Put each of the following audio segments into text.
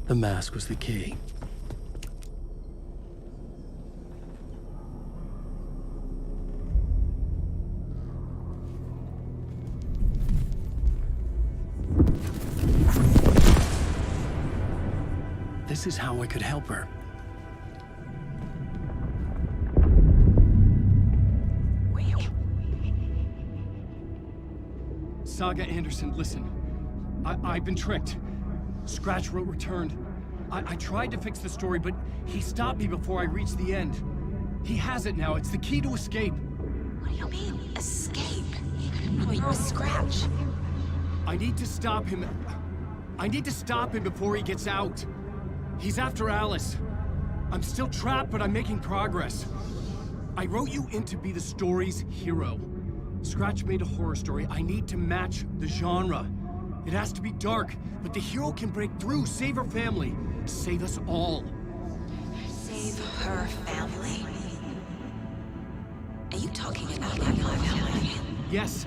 The mask was the key. This is how I could help her. Saga Anderson, listen. I've been tricked. Scratch wrote returned. I tried to fix the story, but he stopped me before I reached the end. He has it now. It's the key to escape. What do you mean, escape? Oh, you're a Scratch. I need to stop him. I need to stop him before he gets out. He's after Alice. I'm still trapped, but I'm making progress. I wrote you in to be the story's hero. Scratch made a horror story. I need to match the genre. It has to be dark, but the hero can break through, save her family, save us all. Save her family? Are you talking about my family? Yes,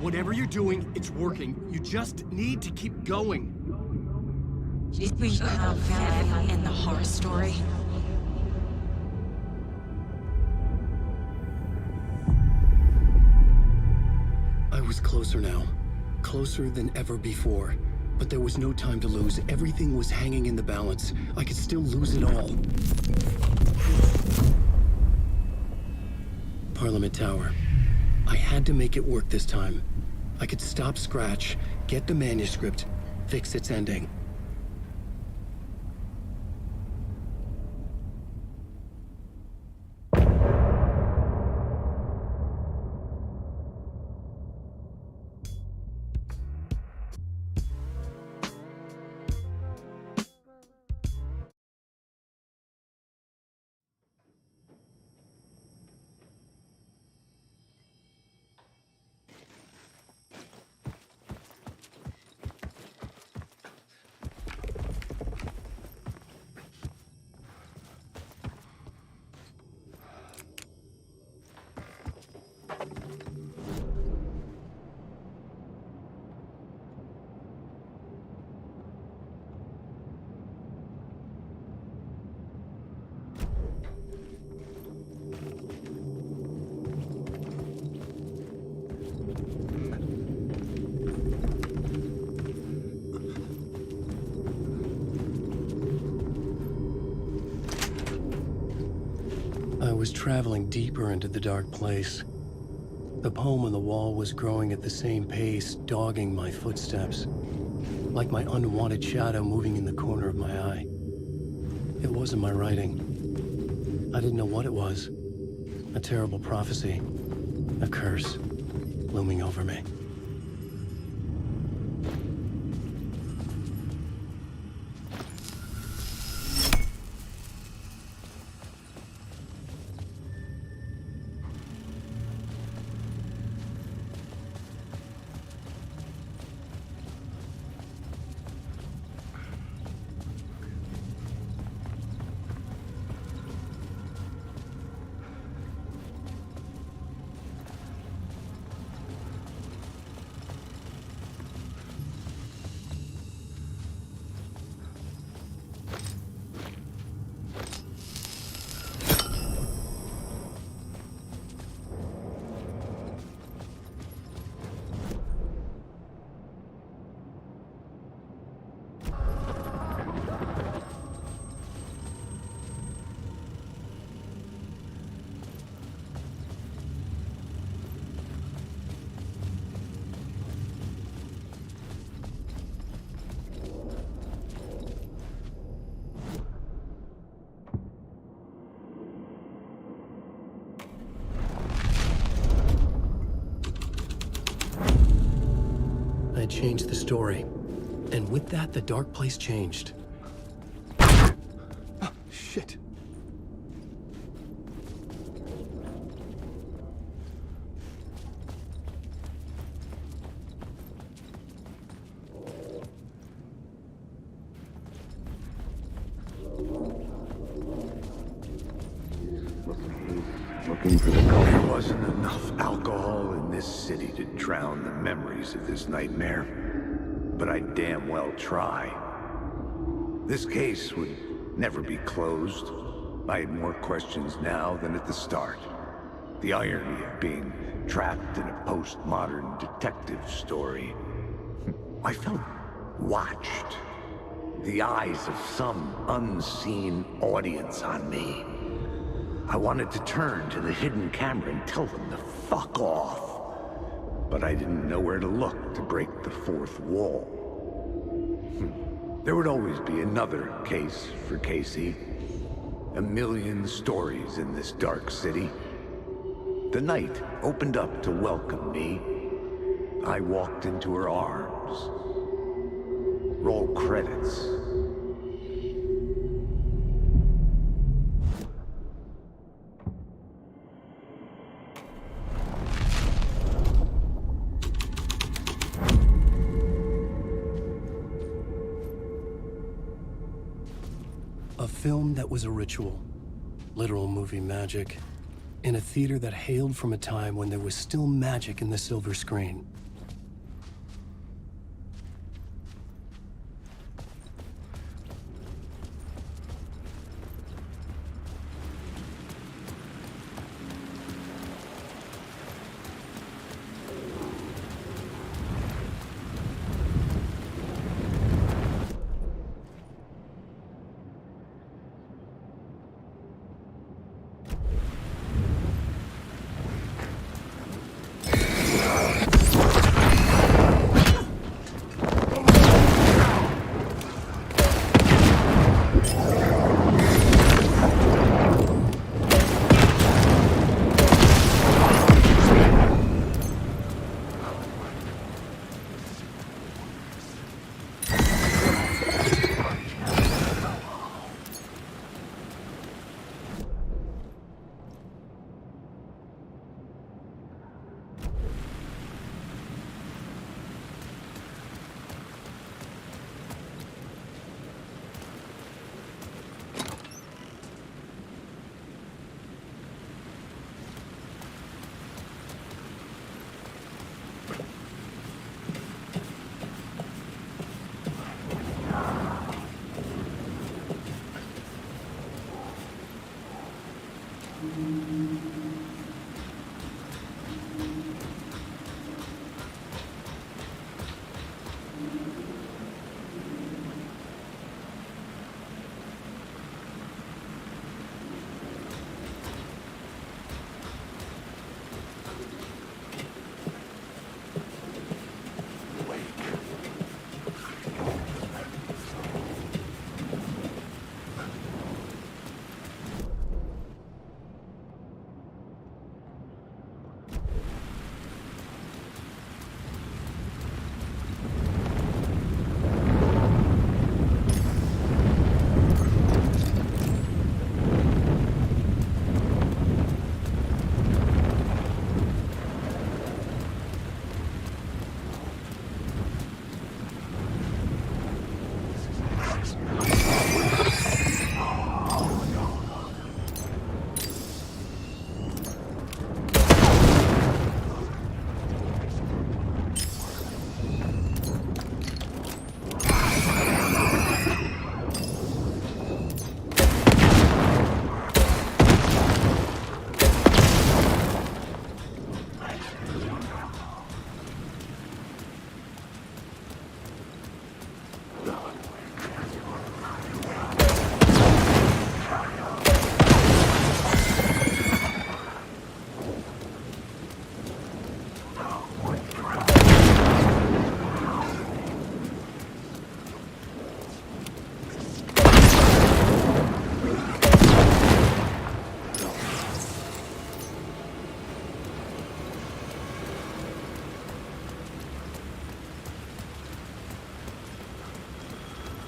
whatever you're doing, it's working. You just need to keep going. Did we have family in the horror story? I was closer now. Closer than ever before. But there was no time to lose. Everything was hanging in the balance. I could still lose it all. Parliament Tower. I had to make it work this time. I could stop Scratch, get the manuscript, fix its ending. I was traveling deeper into the dark place. The poem on the wall was growing at the same pace, dogging my footsteps, like my unwanted shadow moving in the corner of my eye. It wasn't my writing. I didn't know what it was. A terrible prophecy, a curse, looming over me. I changed the story. And with that, the dark place changed. Oh, shit. Looking for the gold. There wasn't enough alcohol in this city to drown the memories of this nightmare, but I damn well try. This case would never be closed. I had more questions now than at the start. The irony of being trapped in a postmodern detective story. I felt watched. The eyes of some unseen audience on me. I wanted to turn to the hidden camera and tell them to fuck off. But I didn't know where to look to break the fourth wall. There would always be another case for Casey. A million stories in this dark city. The night opened up to welcome me. I walked into her arms. Roll credits. A film that was a ritual, literal movie magic, in a theater that hailed from a time when there was still magic in the silver screen.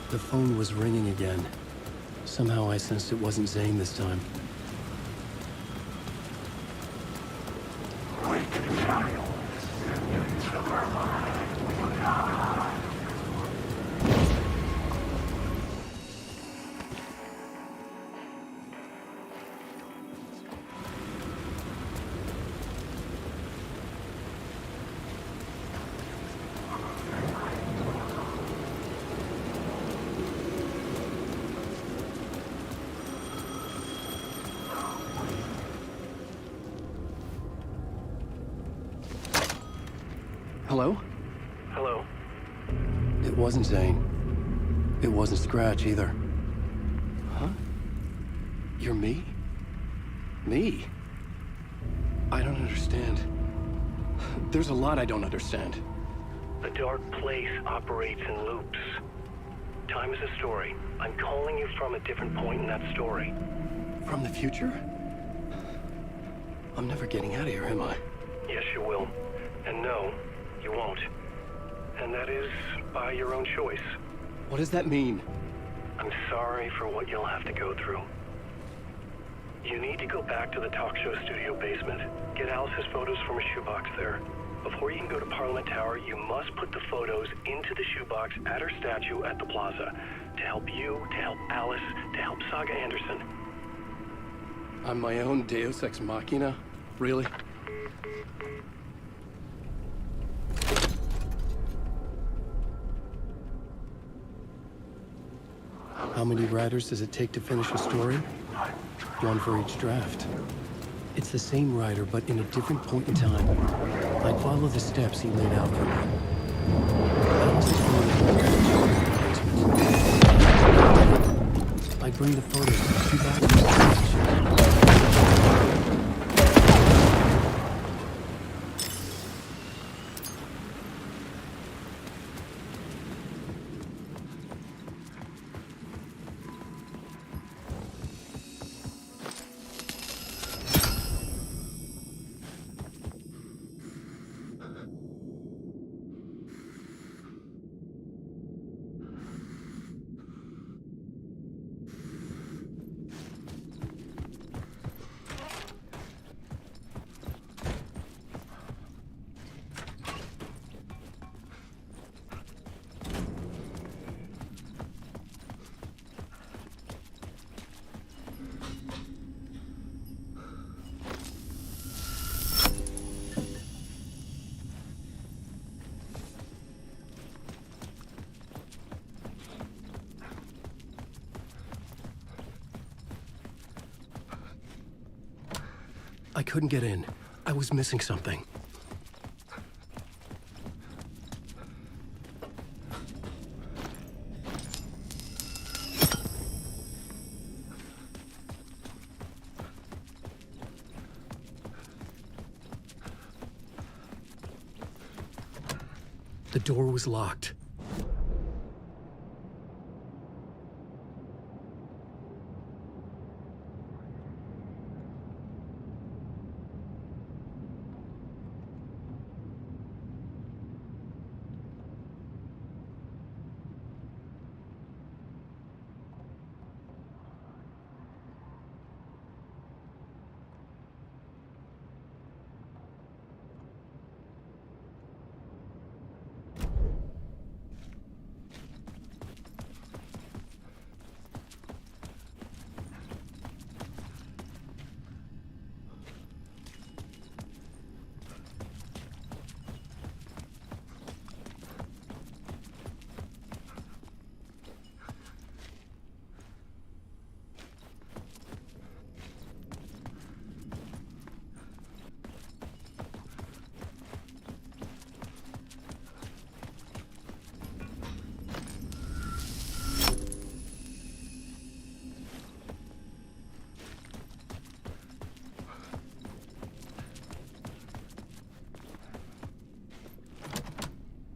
The phone was ringing again. Somehow I sensed it wasn't Zane this time. Hello? Hello? It wasn't Zane. It wasn't Scratch either. Huh? You're me? Me? I don't understand. There's a lot I don't understand. The dark place operates in loops. Time is a story. I'm calling you from a different point in that story. From the future? I'm never getting out of here, am I? Yes, you will. And no, you won't. And that is by your own choice. What does that mean? I'm sorry for what you'll have to go through. You need to go back to the talk show studio basement. Get Alice's photos from a shoebox there. Before you can go to Parliament Tower, you must put the photos into the shoebox at her statue at the plaza. To help you, to help Alice, to help Saga Anderson. I'm my own Deus Ex Machina? Really? How many writers does it take to finish a story? One for each draft. It's the same writer, but in a different point in time. I'd follow the steps he laid out for me. Alice is going to the basement. I'd bring the photos to the shoebox. I couldn't get in. I was missing something. The door was locked.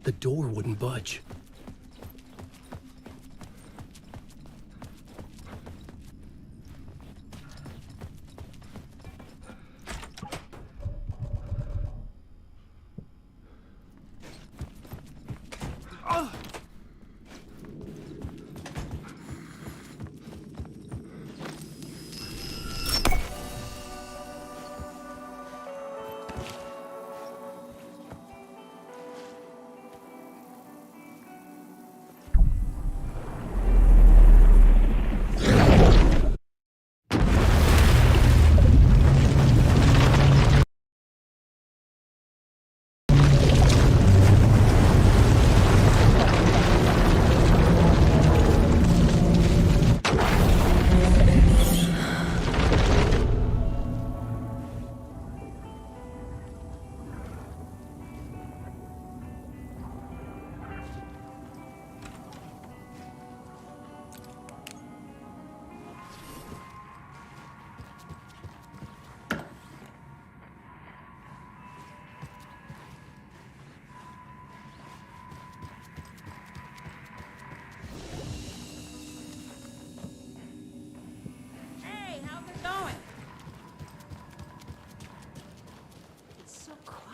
The door wouldn't budge.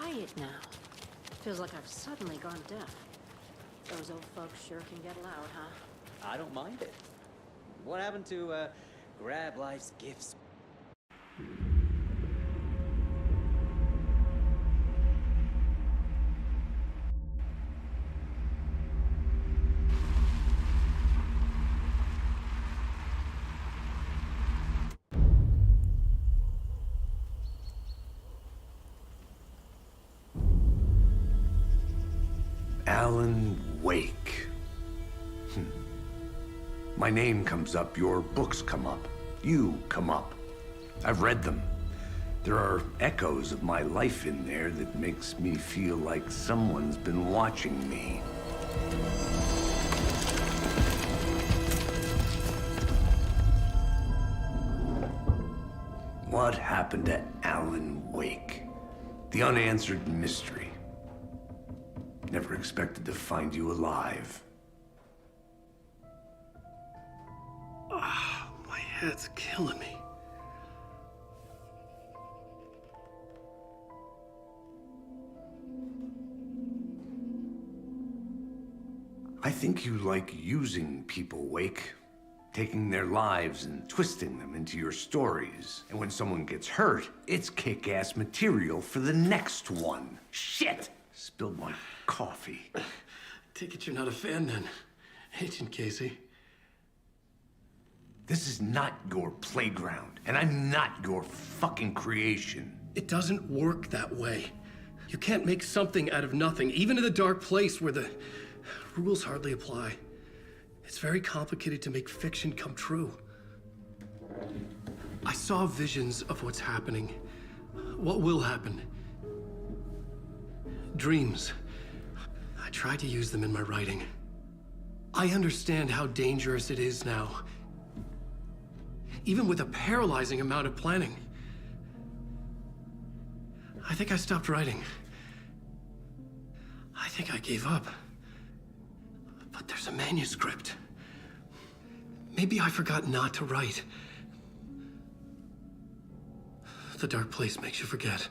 quiet now. Feels like I've suddenly gone deaf. Those old folks sure can get loud, huh? I don't mind it. What happened to, grab life's gifts? Alan Wake. My name comes up, your books come up, you come up. I've read them. There are echoes of my life in there that makes me feel like someone's been watching me. What happened to Alan Wake? The unanswered mystery. Never expected to find you alive. Ah, my head's killing me. I think you like using people, Wake. Taking their lives and twisting them into your stories. And when someone gets hurt, it's kick-ass material for the next one. Shit! Spilled my coffee. Take it you're not a fan then, Agent Casey. This is not your playground, and I'm not your fucking creation. It doesn't work that way. You can't make something out of nothing, even in the dark place where the rules hardly apply. It's very complicated to make fiction come true. I saw visions of what's happening, what will happen. Dreams. I tried to use them in my writing. I understand how dangerous it is now. Even with a paralyzing amount of planning. I think I stopped writing. I think I gave up. But there's a manuscript. Maybe I forgot not to write. The dark place makes you forget.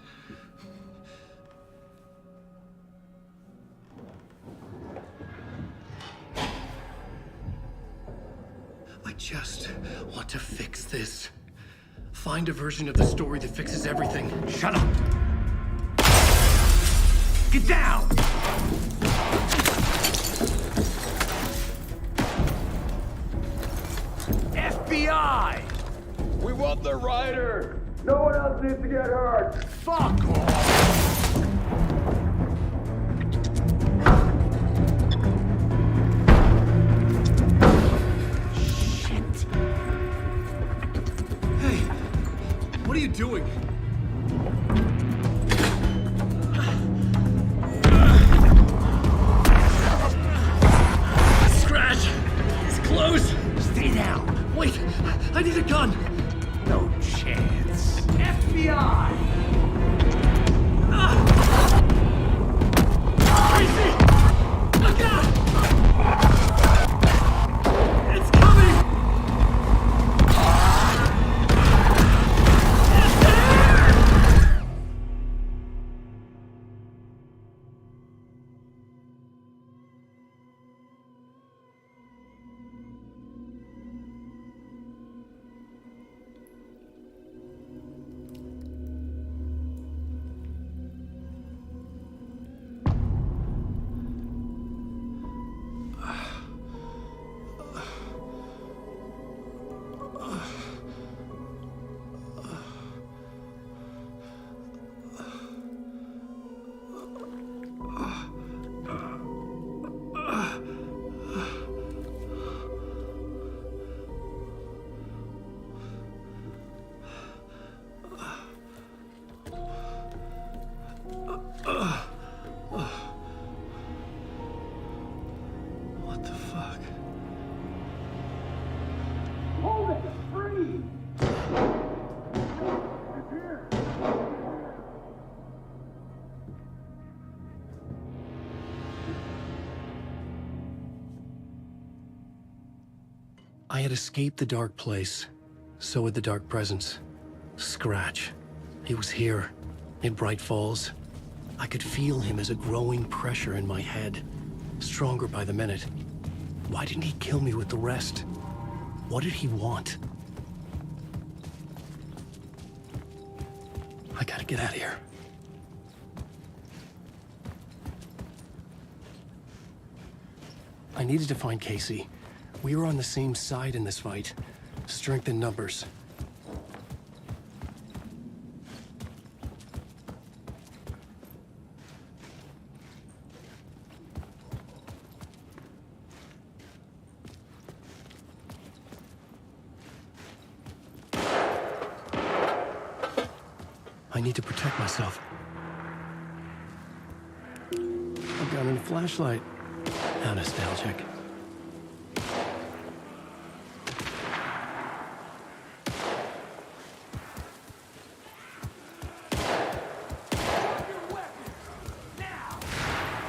I just want to fix this. Find a version of the story that fixes everything. Shut up! Get down! FBI! We want the rider! No one else needs to get hurt! Fuck off! What are you doing? Scratch! It's close! Stay down! Wait! I need a gun! No chance. FBI! Crazy! Look out! It's coming! What the fuck? Hold it! Free! It's here! I had escaped the dark place. So had the dark presence. Scratch. It was here, in Bright Falls. I could feel him as a growing pressure in my head, stronger by the minute. Why didn't he kill me with the rest? What did he want? I gotta get out of here. I needed to find Casey. We were on the same side in this fight. Strength in numbers. I need to protect myself. I've got a flashlight. How nostalgic.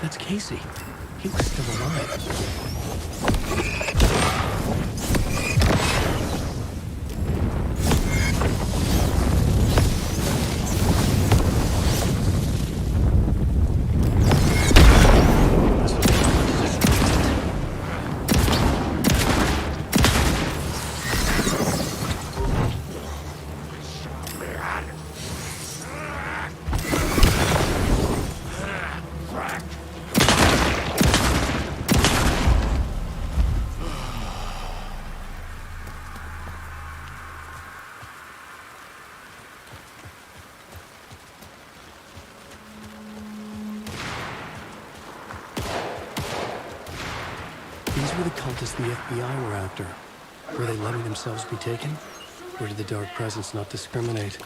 That's Casey. He was still alive. These were the cultists the FBI were after. Were they letting themselves be taken? Or did the Dark Presence not discriminate?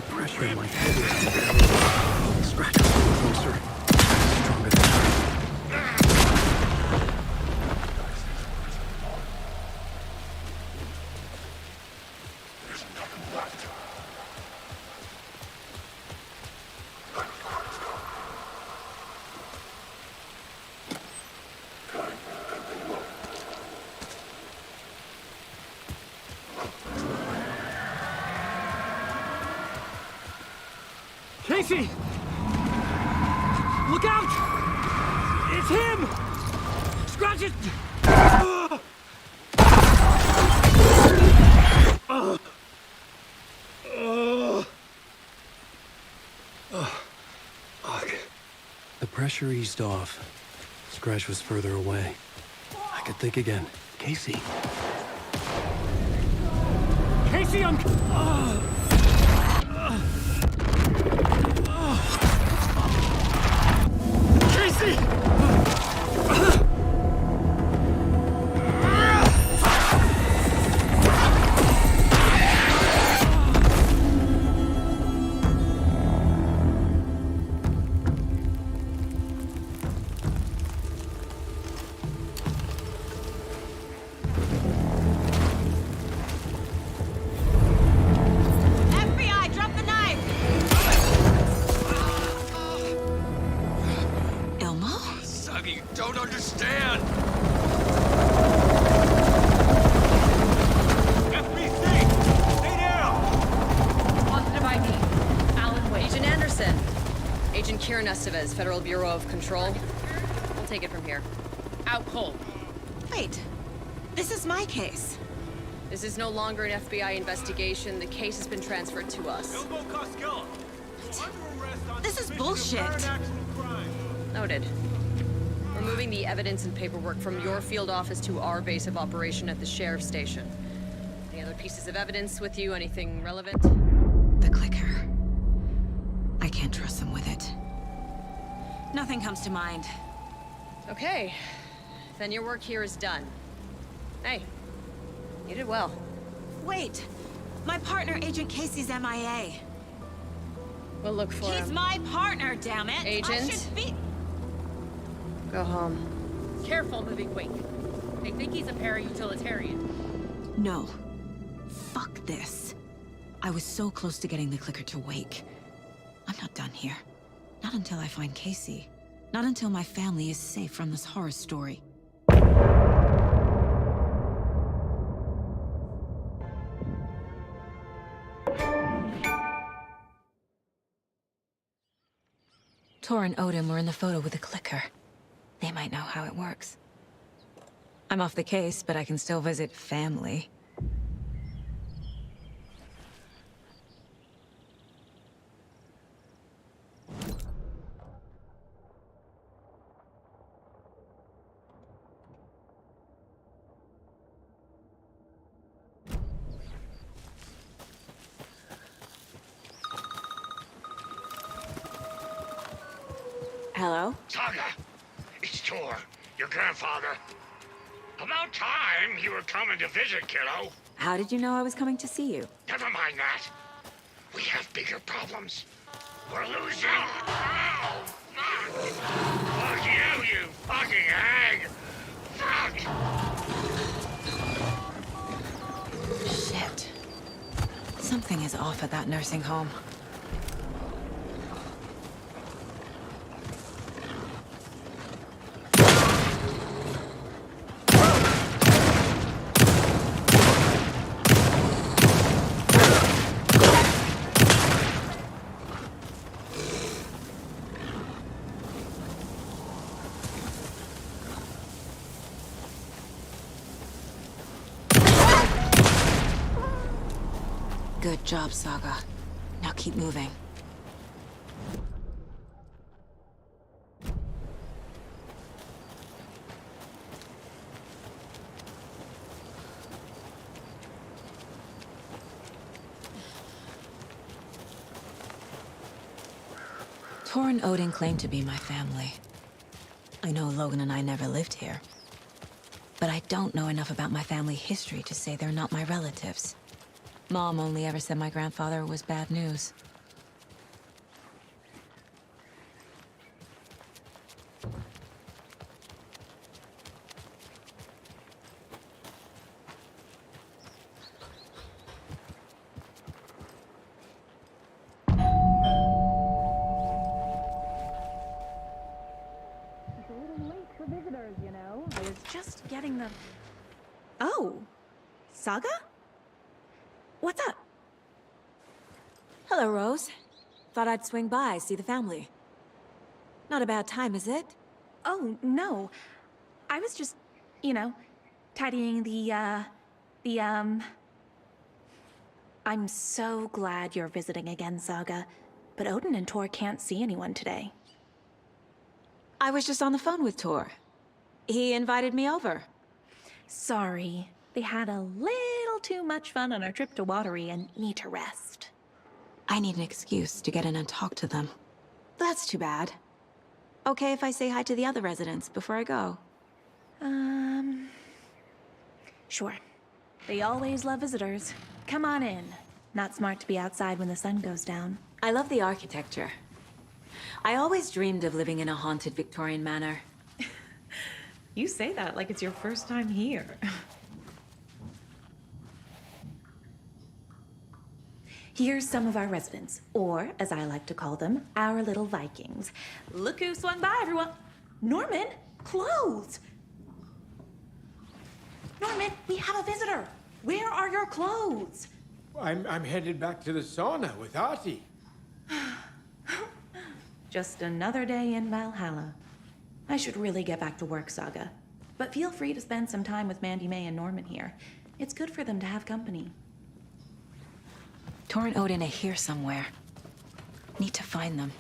Pressure in my head is scratch a little closer. Stronger than There's nothing left. Casey! Look out! It's him! Scratch it! The pressure eased off. Scratch was further away. I could think again. Casey. Casey, I'm... Casey! FBI, drop the knife! Elmo? Suggy, you don't understand! FBC! Stay down! Positive ID. Alan Wade. Agent Anderson. Agent Kieran Estevez, Federal Bureau of Control. We'll take it from here. Out cold. Wait, this is my case. This is no longer an FBI investigation. The case has been transferred to us. This is bullshit. Noted. We're moving the evidence and paperwork from your field office to our base of operation at the sheriff's station. Any other pieces of evidence with you? Anything relevant? The clicker. I can't trust them with it. Nothing comes to mind. Okay. Then your work here is done. Hey, you did well. Wait, my partner, Agent Casey's MIA. We'll look for He's him. my partner, damn it! I Agent? should be... Go home. Careful moving weight. They think he's a para-utilitarian. No. Fuck this. I was so close to getting the clicker to wake. I'm not done here. Not until I find Casey. Not until my family is safe from this horror story. Tor and Odin were in the photo with the clicker. They might know how it works. I'm off the case, but I can still visit family. Hello? Saga! It's Tor, your grandfather. About time you were coming to visit, kiddo. How did you know I was coming to see you? Never mind that. We have bigger problems. We're losing. Ow! Fuck! Fuck you fucking hag! Fuck! Shit. Something is off at that nursing home. Good job, Saga. Now keep moving. Tor and Odin claim to be my family. I know Logan and I never lived here. But I don't know enough about my family history to say they're not my relatives. Mom only ever said my grandfather was bad news. It's a little late for visitors, you know. I was just getting the... Oh, Saga? What's up? Hello, Rose. Thought I'd swing by, see the family. Not a bad time, is it? Oh, no. I was just, you know, tidying I'm so glad you're visiting again, Saga. But Odin and Tor can't see anyone today. I was just on the phone with Tor. He invited me over. Sorry. They had a little too much fun on our trip to Watery and need to rest. I need an excuse to get in and talk to them. That's too bad. Okay if I say hi to the other residents before I go? Sure. They always love visitors. Come on in. Not smart to be outside when the sun goes down. I love the architecture. I always dreamed of living in a haunted Victorian manor. You say that like it's your first time here. Here's some of our residents, or as I like to call them, our little Vikings. Look who swung by, everyone. Norman, clothes. Norman, we have a visitor. Where are your clothes? I'm headed back to the sauna with Artie. Just another day in Valhalla. I should really get back to work, Saga. But feel free to spend some time with Mandy May and Norman here. It's good for them to have company. Tor and Odin are here somewhere. Need to find them.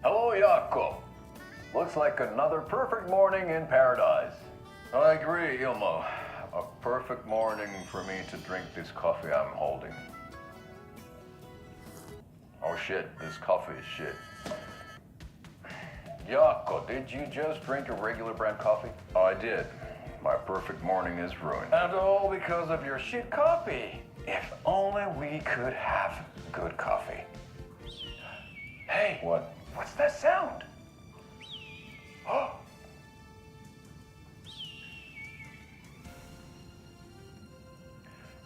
Hello, Jaakko. Looks like another perfect morning in paradise. I agree, Ilmo. A perfect morning for me to drink this coffee I'm holding. Oh shit, this coffee is shit. Jaakko, did you just drink a regular brand coffee? I did. My perfect morning is ruined. And all because of your shit coffee. If only we could have good coffee. Hey. What? What's that sound? Oh.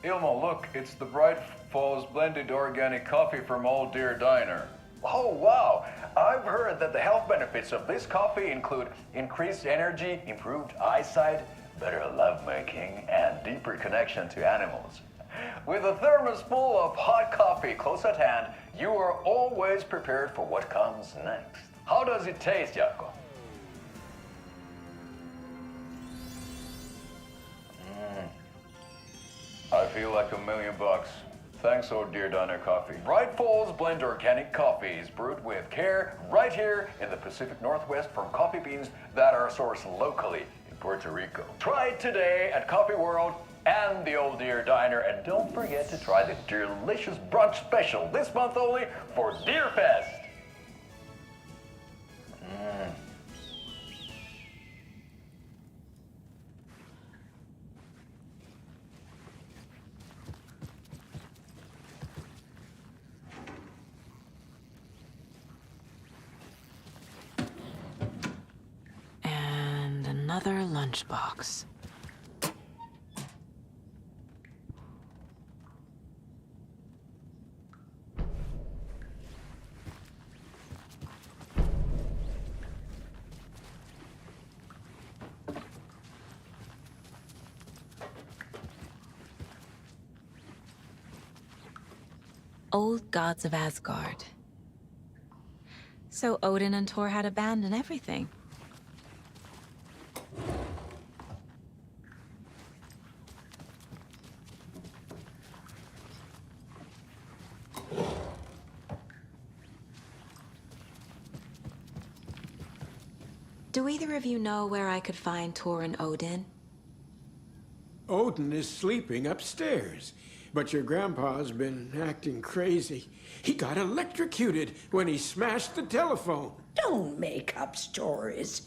Ilmo, look, it's the Bright Falls blended organic coffee from Old Deer Diner. Oh, wow. I've heard that the health benefits of this coffee include increased energy, improved eyesight, better lovemaking, and deeper connection to animals. With a thermos full of hot coffee close at hand, you are always prepared for what comes next. How does it taste, Jaakko? I feel like $1 million. Thanks, Old Deer Diner Coffee. Bright Falls Blend Organic Coffee is brewed with care right here in the Pacific Northwest from coffee beans that are sourced locally in Puerto Rico. Try it today at Coffee World and the Old Deer Diner, and don't forget to try the delicious brunch special this month only for Deer Fest. And another lunchbox. Old gods of Asgard. So Odin and Thor had a band and everything. Do either of you know where I could find Thor and Odin? Odin is sleeping upstairs, but your grandpa's been acting crazy. He got electrocuted when he smashed the telephone. Don't make up stories.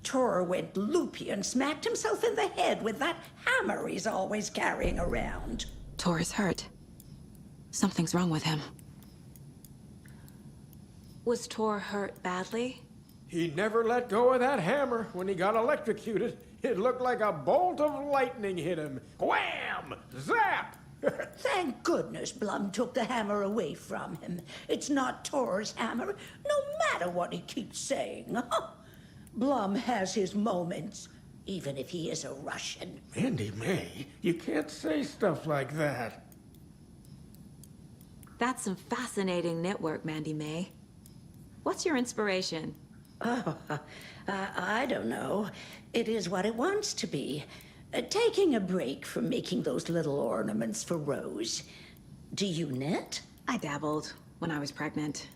Thor went loopy and smacked himself in the head with that hammer he's always carrying around. Thor is hurt. Something's wrong with him. Was Thor hurt badly? He never let go of that hammer when he got electrocuted. It looked like a bolt of lightning hit him. Wham! Zap! Thank goodness Blum took the hammer away from him. It's not Thor's hammer, no matter what he keeps saying. Blum has his moments, even if he is a Russian. Mandy May, you can't say stuff like that. That's some fascinating network, Mandy May. What's your inspiration? Oh, I don't know. It is what it wants to be. Taking a break from making those little ornaments for Rose. Do you knit? I dabbled when I was pregnant.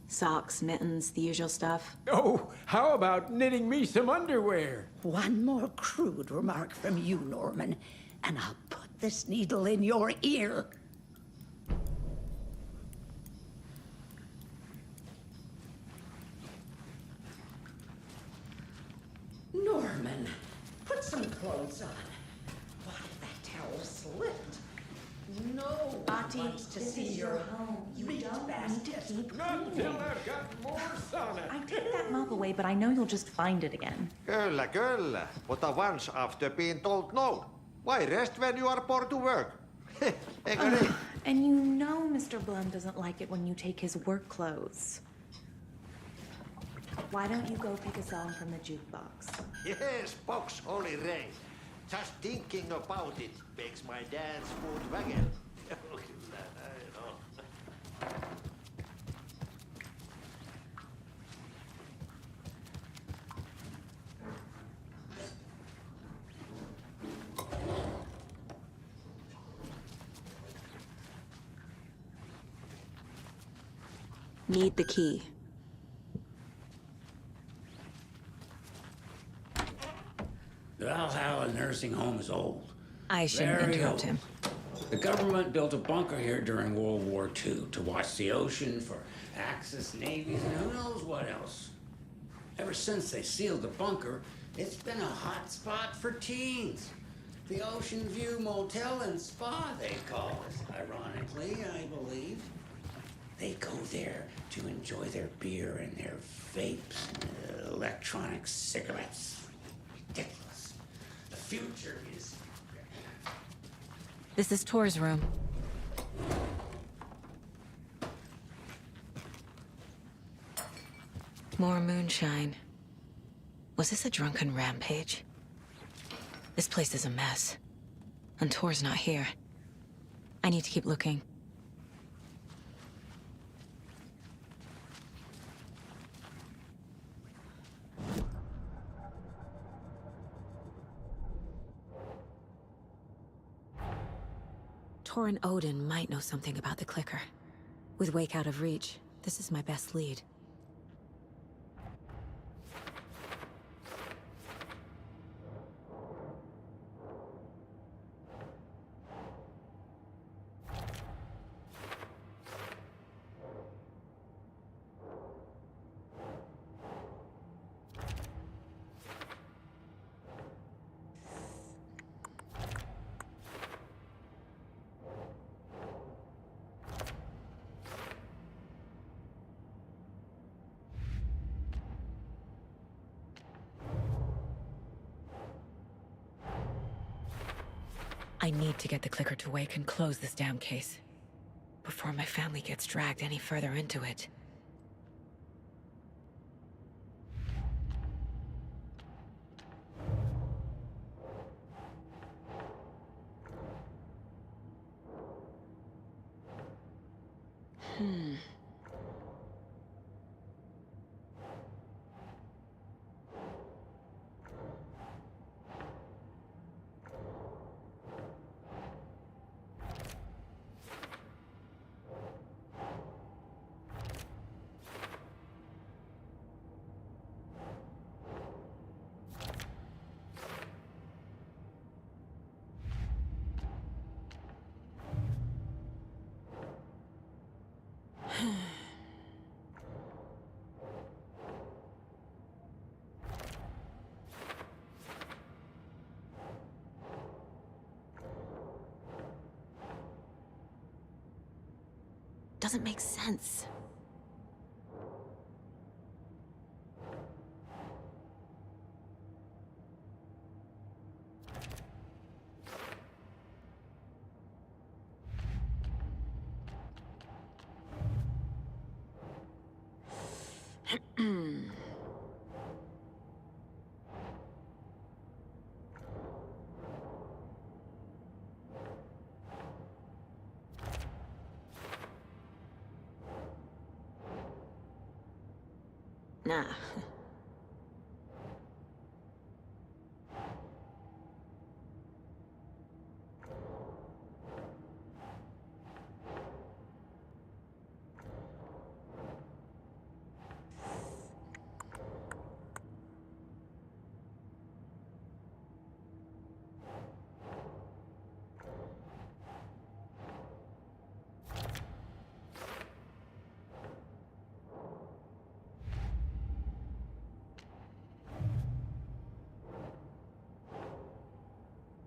Socks, mittens, the usual stuff. Oh, how about knitting me some underwear? One more crude remark from you, Norman, and I'll put this needle in your ear. Norman, put some clothes on. What if that towel slipped? No one wants to see your home. You don't need to keep Not until I've got more sauna. I took that mop away, but I know you'll just find it again. Kyllä, kyllä. But once after being told no. Why rest when you are born to work? Eikö niin? And you know Mr. Blum doesn't like it when you take his work clothes. Why don't you go pick a song from the jukebox? Yes, box Holy Ray. Just thinking about it makes my dance mood waggle. Kyllä, näin on. Need the key. The Valhalla nursing home is old. I shouldn't Very interrupt old. him. The government built a bunker here during World War II to watch the ocean for Axis navies and who knows what else. Ever since they sealed the bunker, it's been a hot spot for teens. The Ocean View Motel and Spa, they call it, ironically, I believe. They go there to enjoy their beer and their vapes and electronic cigarettes. Ridiculous. The future is... This is Tor's room. More moonshine. Was this a drunken rampage? This place is a mess. And Tor's not here. I need to keep looking. Tor and Odin might know something about the clicker. With Wake out of reach, this is my best lead. I need to get the clicker to Wake and close this damn case before my family gets dragged any further into it. Doesn't make sense. Nah.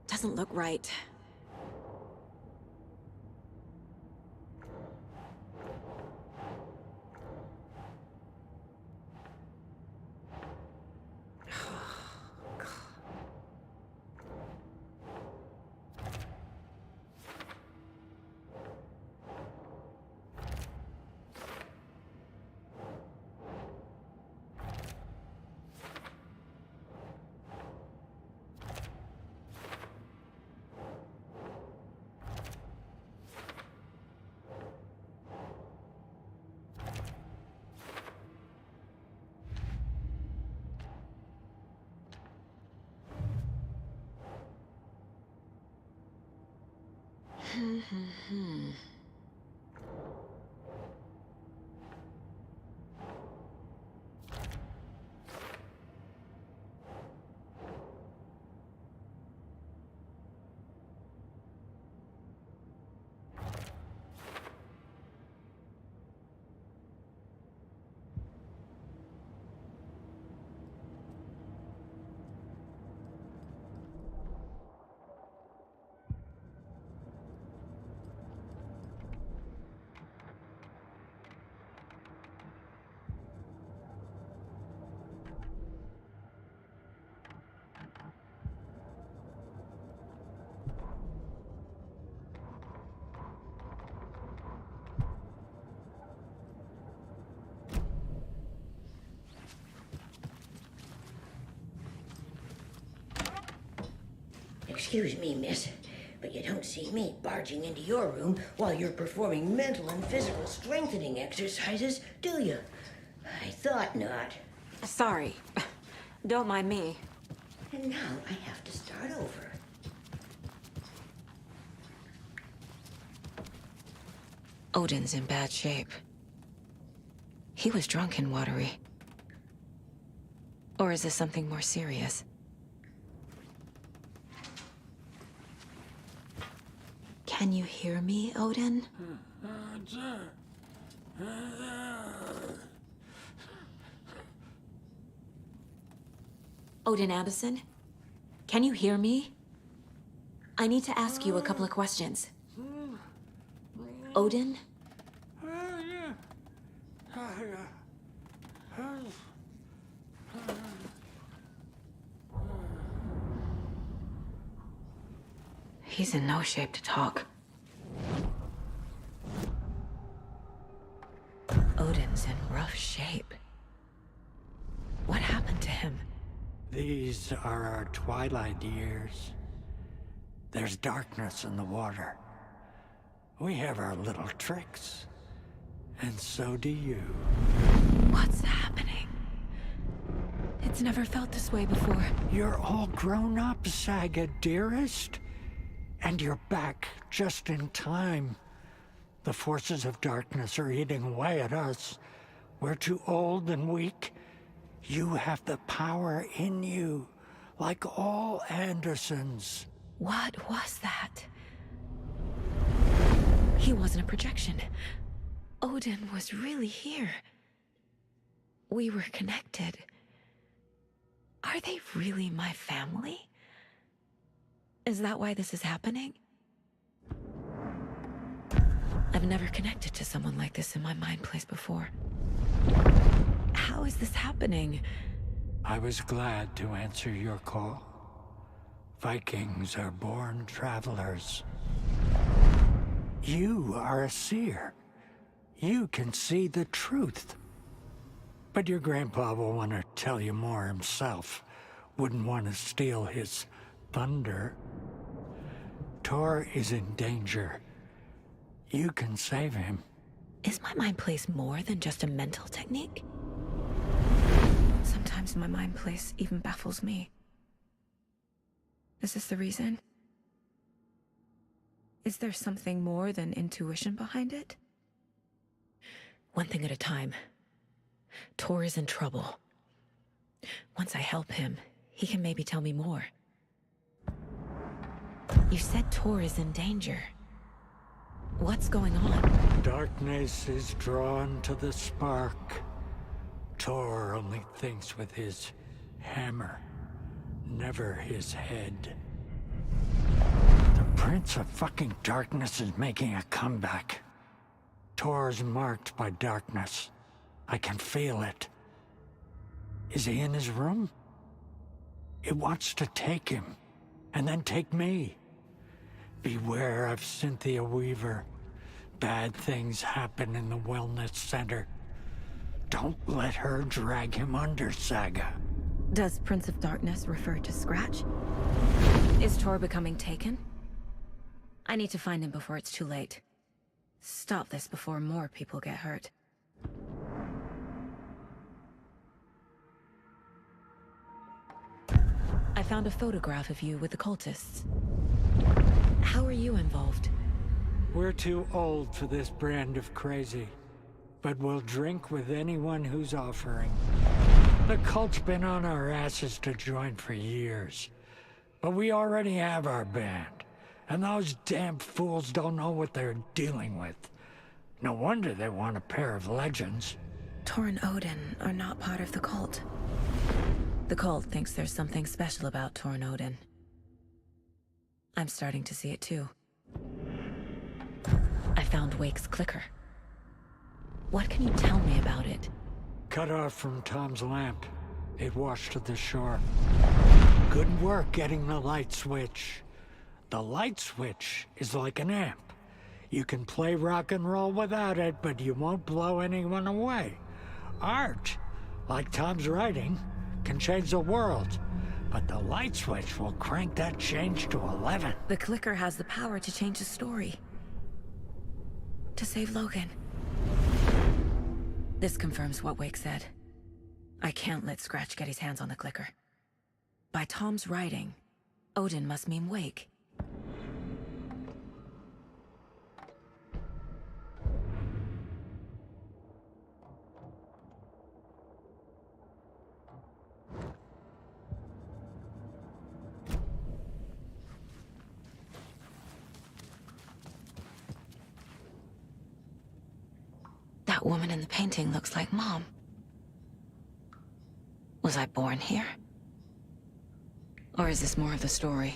Doesn't look right. Excuse me, miss, but you don't see me barging into your room while you're performing mental and physical strengthening exercises, do you? I thought not. Sorry. Don't mind me. And now I have to start over. Odin's in bad shape. He was drunk and watery. Or is this something more serious? Can you hear me, Odin? Odin Anderson? Can you hear me? I need to ask you a couple of questions. Odin? He's in no shape to talk. Odin's in rough shape. What happened to him? These are our twilight years. There's darkness in the water. We have our little tricks. And so do you. What's happening? It's never felt this way before. You're all grown up, Saga, dearest. And you're back just in time. The forces of darkness are eating away at us. We're too old and weak. You have the power in you, like all Andersons. What was that? He wasn't a projection. Odin was really here. We were connected. Are they really my family? Is that why this is happening? I've never connected to someone like this in my mind place before. How is this happening? I was glad to answer your call. Vikings are born travelers. You are a seer. You can see the truth. But your grandpa will want to tell you more himself. Wouldn't want to steal his thunder. Tor is in danger. You can save him. Is my mind place more than just a mental technique? Sometimes my mind place even baffles me. Is this the reason? Is there something more than intuition behind it? One thing at a time. Tor is in trouble. Once I help him, he can maybe tell me more. You said Tor is in danger. What's going on? Darkness is drawn to the spark. Tor only thinks with his hammer, never his head. The Prince of fucking Darkness is making a comeback. Tor's marked by darkness. I can feel it. Is he in his room? It wants to take him, and then take me. Beware of Cynthia Weaver. Bad things happen in the wellness center. Don't let her drag him under, Saga. Does Prince of Darkness refer to Scratch? Is Tor becoming taken? I need to find him before it's too late. Stop this before more people get hurt. I found a photograph of you with the cultists. How are you involved? We're too old for this brand of crazy, but we'll drink with anyone who's offering. The cult's been on our asses to join for years, but we already have our band, and those damn fools don't know what they're dealing with. No wonder they want a pair of legends. Tor and Odin are not part of the cult. The cult thinks there's something special about Tor and Odin. I'm starting to see it too. I found Wake's clicker. What can you tell me about it? Cut off from Tom's lamp. It washed to the shore. Good work getting the light switch. The light switch is like an amp. You can play rock and roll without it, but you won't blow anyone away. Art, like Tom's writing, can change the world, but the light switch will crank that change to 11. The clicker has the power to change the story. To save Logan. This confirms what Wake said. I can't let Scratch get his hands on the clicker. By Tom's writing, Odin must mean Wake. That woman in the painting looks like Mom. Was I born here? Or is this more of the story?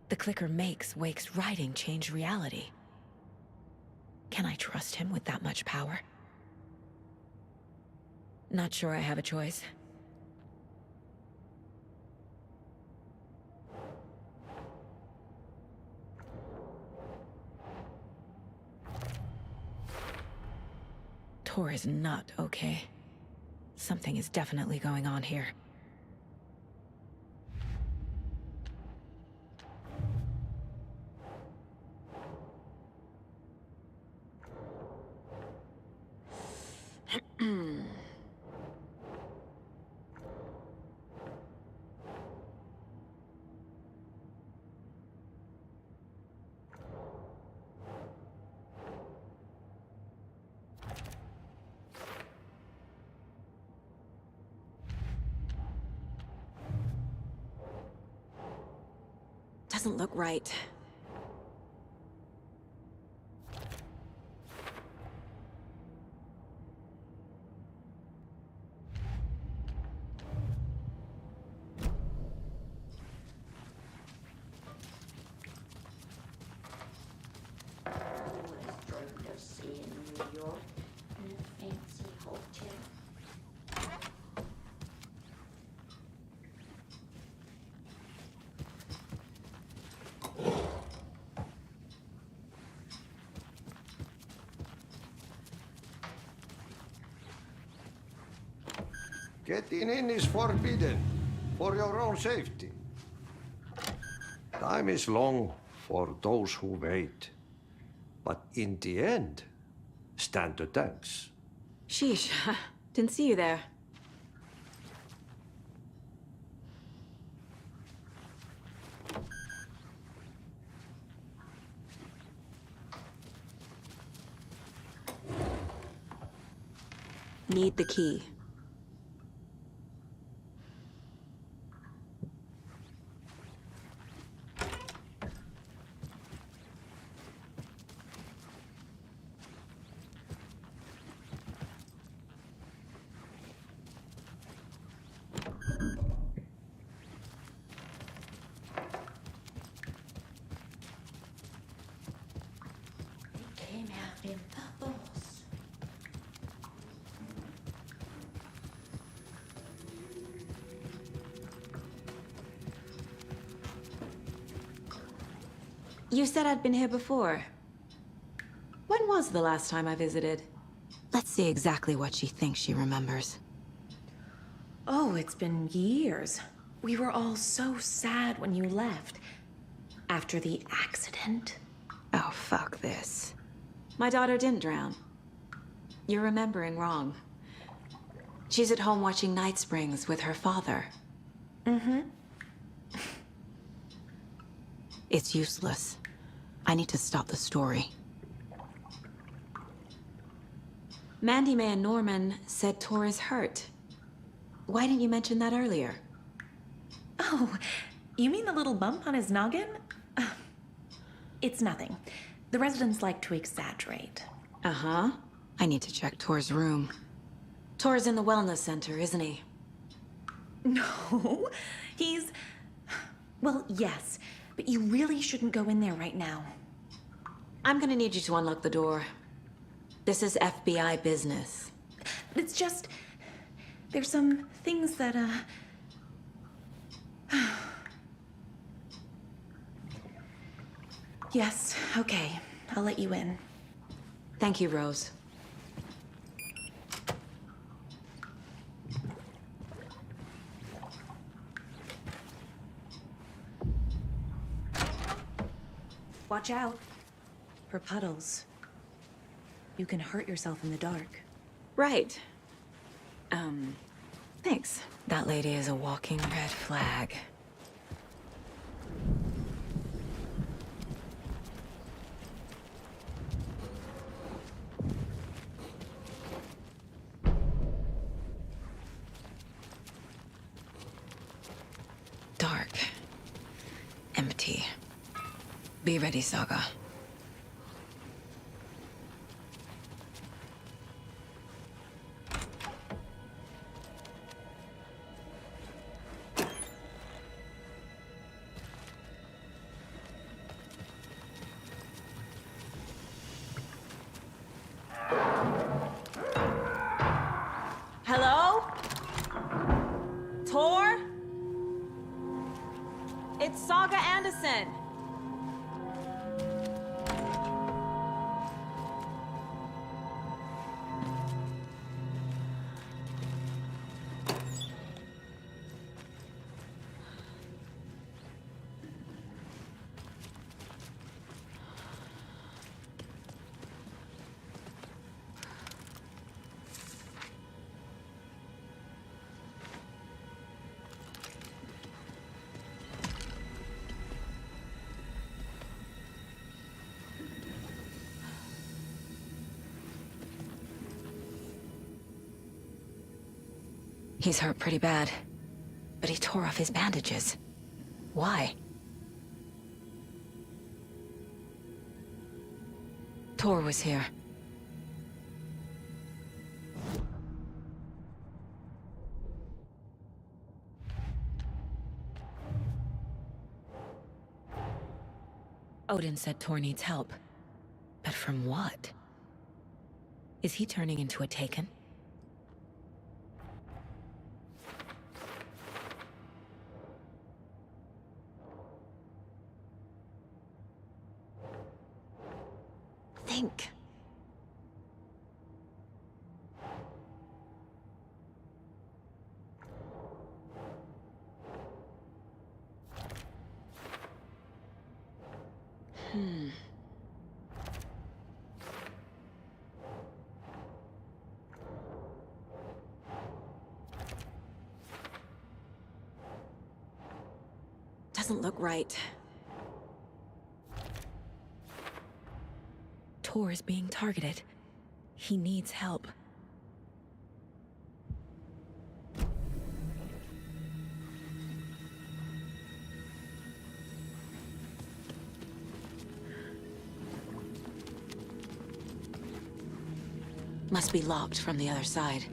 The clicker makes Wake's writing change reality. Can I trust him with that much power? Not sure I have a choice. Tor is not okay. Something is definitely going on here. Doesn't look right. Getting in is forbidden, for your own safety. Time is long for those who wait. But in the end, stand the thanks. Sheesh, didn't see you there. Need the key. Came out in bubbles. You said I'd been here before. When was the last time I visited? Let's see exactly what she thinks she remembers. Oh, it's been years. We were all so sad when you left. After the accident. Oh, fuck this. My daughter didn't drown. You're remembering wrong. She's at home watching Night Springs with her father. Mm-hmm. It's useless. I need to stop the story. Mandy May and Norman said Tor is hurt. Why didn't you mention that earlier? Oh, you mean the little bump on his noggin? It's nothing. The residents like to exaggerate. Uh-huh. I need to check Tor's room. Tor's in the wellness center, isn't he? No, he's... Well, yes, But you really shouldn't go in there right now. I'm gonna need you to unlock the door. This is FBI business. It's just... there's some things that, Yes, okay. I'll let you in. Thank you, Rose. Watch out for puddles. You can hurt yourself in the dark. Right. Thanks. That lady is a walking red flag. Dark. Empty. Be ready, Saga. Hello? Tor? It's Saga Anderson. He's hurt pretty bad, but he tore off his bandages. Why? Tor was here. Odin said Tor needs help. But from what? Is he turning into a Taken? Think. Doesn't look right. Tor is being targeted. He needs help. Must be locked from the other side.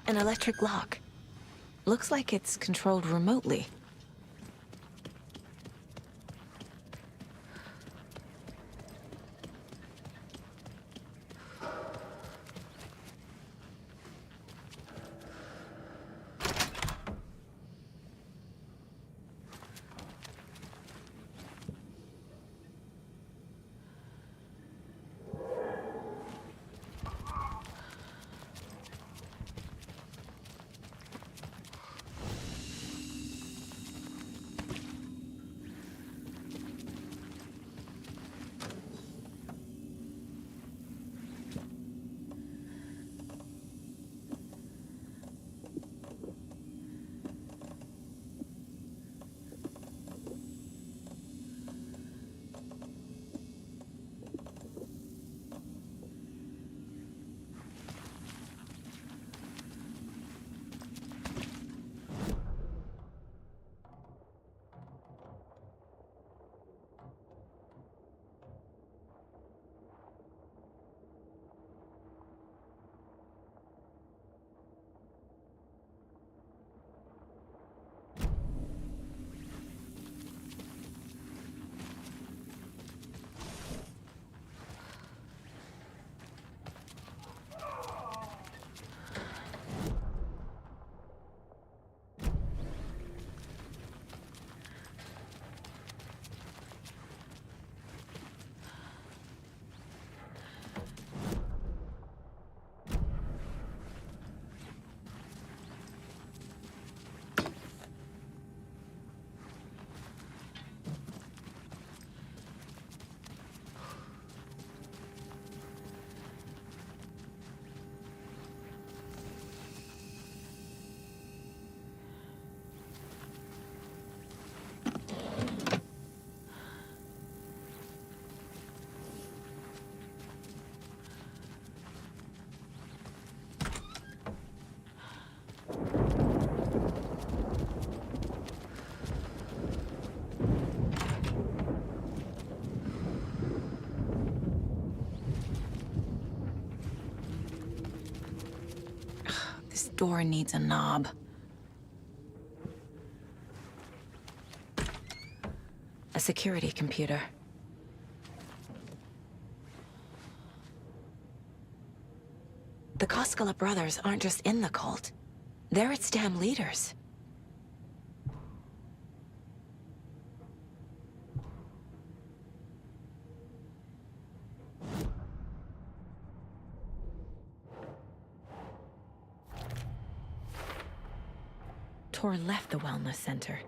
An electric lock. Looks like it's controlled remotely. This door needs a knob. A security computer. The Koskela brothers aren't just in the cult. They're its damn leaders. Tor left the wellness center.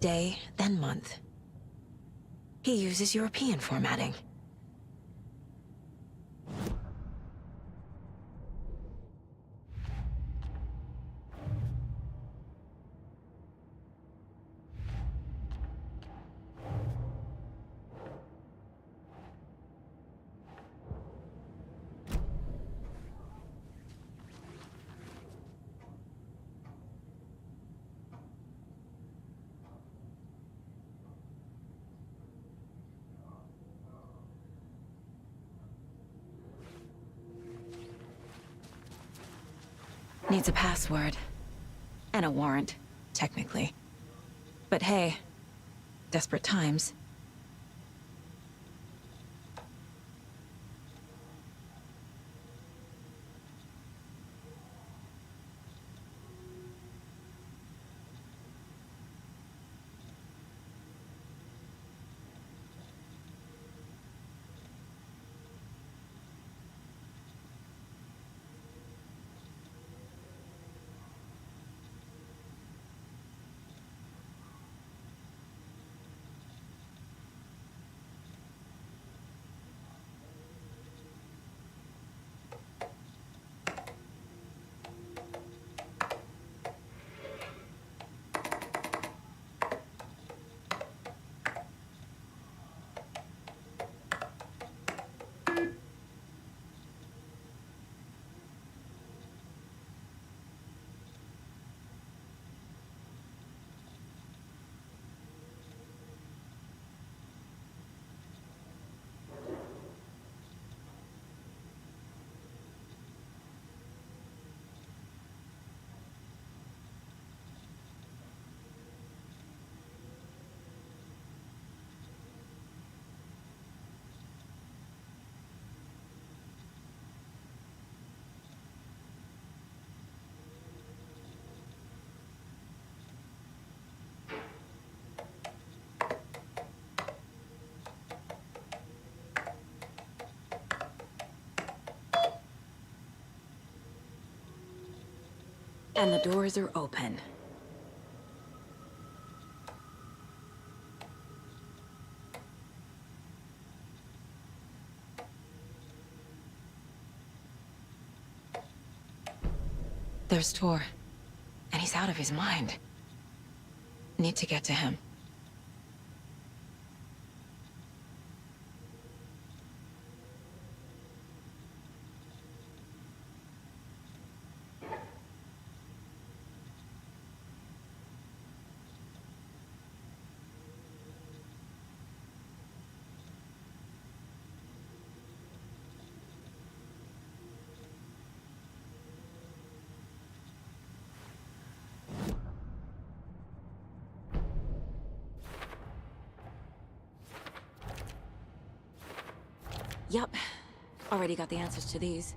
Day, then month. He uses European formatting. Needs a password. And a warrant, technically. But hey, desperate times. And the doors are open. There's Tor. And he's out of his mind. Need to get to him. Yup. Already got the answers to these.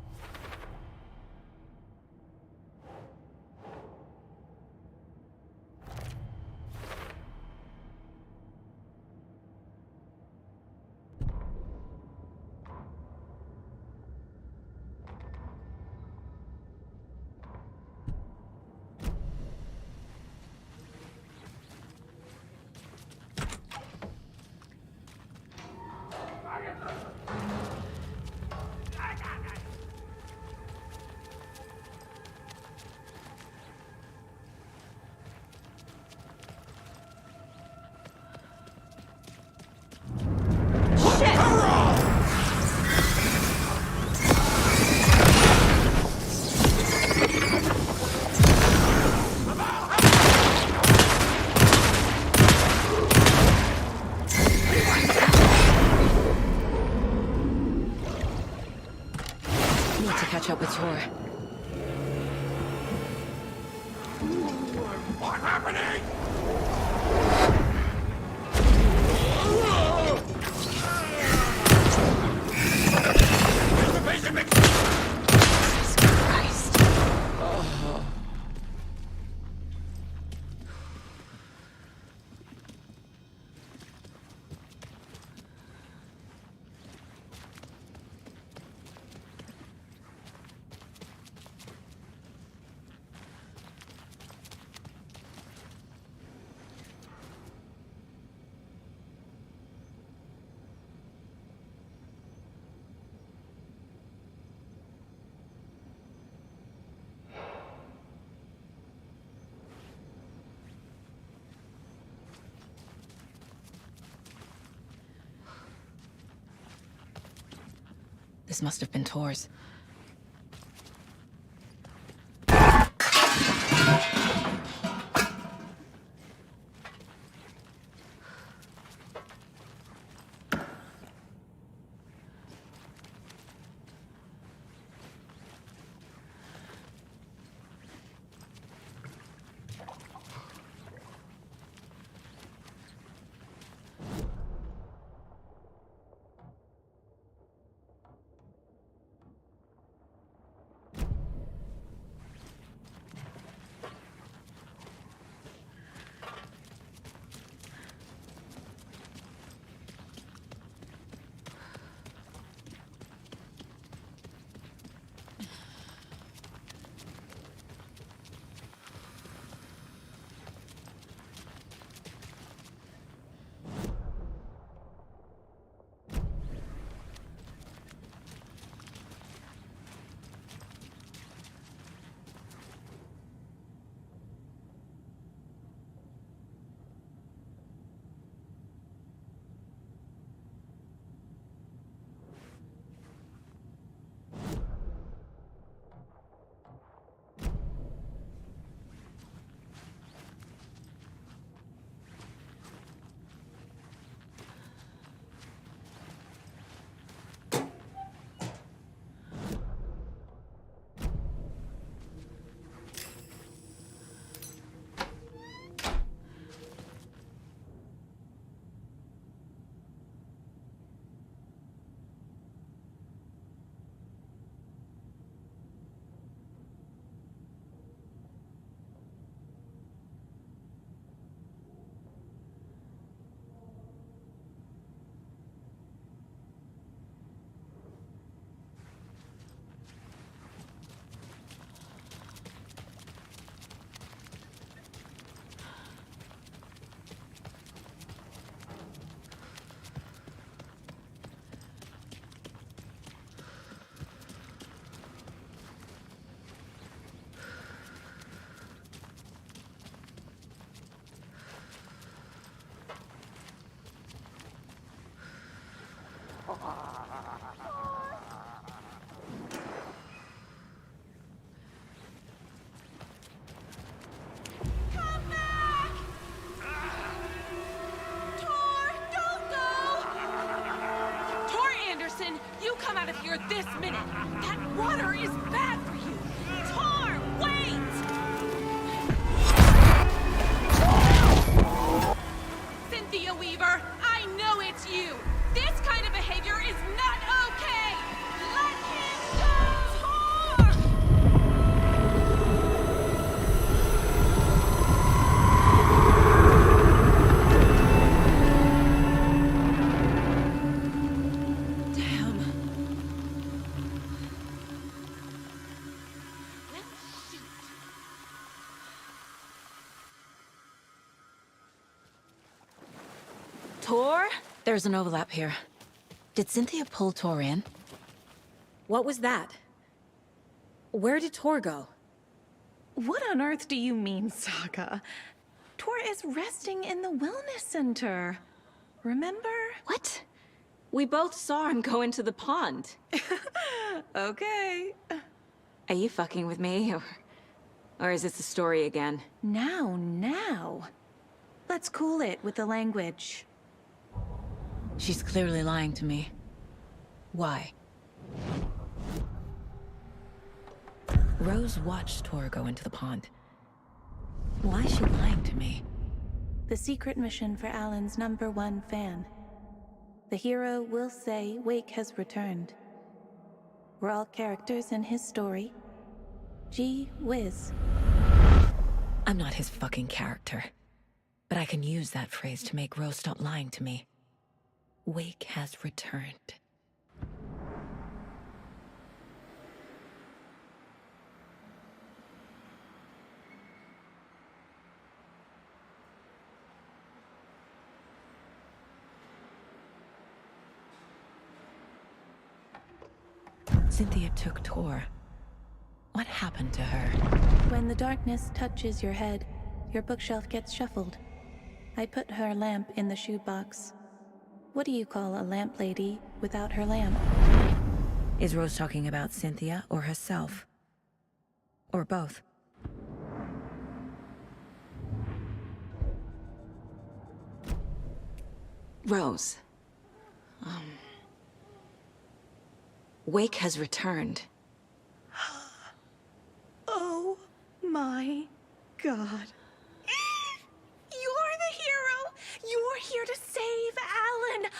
What's happening? There's the basic mix. Jesus Christ. Oh. This must have been Tor's. You come out of here this minute! That water is bad for you! Tor, wait! Cynthia Weaver, I know it's you! This kind of behavior is not okay! Let him go! Tor! Tor? There's an overlap here. Did Cynthia pull Tor in? What was that? Where did Tor go? What on earth do you mean, Saga? Tor is resting in the wellness center. Remember? What? We both saw him go into the pond. Okay. Are you fucking with me, or is this the story again? Now. Let's cool it with the language. She's clearly lying to me. Why? Rose watched Tor go into the pond. Why is she lying to me? The secret mission for Alan's #1 fan. The hero will say Wake has returned. We're all characters in his story. Gee whiz. I'm not his fucking character. But I can use that phrase to make Rose stop lying to me. Wake has returned. Cynthia took Tor. What happened to her? When the darkness touches your head, your bookshelf gets shuffled. I put her lamp in the shoebox. What do you call a lamp lady without her lamp? Is Rose talking about Cynthia or herself? Or both? Rose. Wake has returned. Oh my God. You're the hero! You're here to save Alan!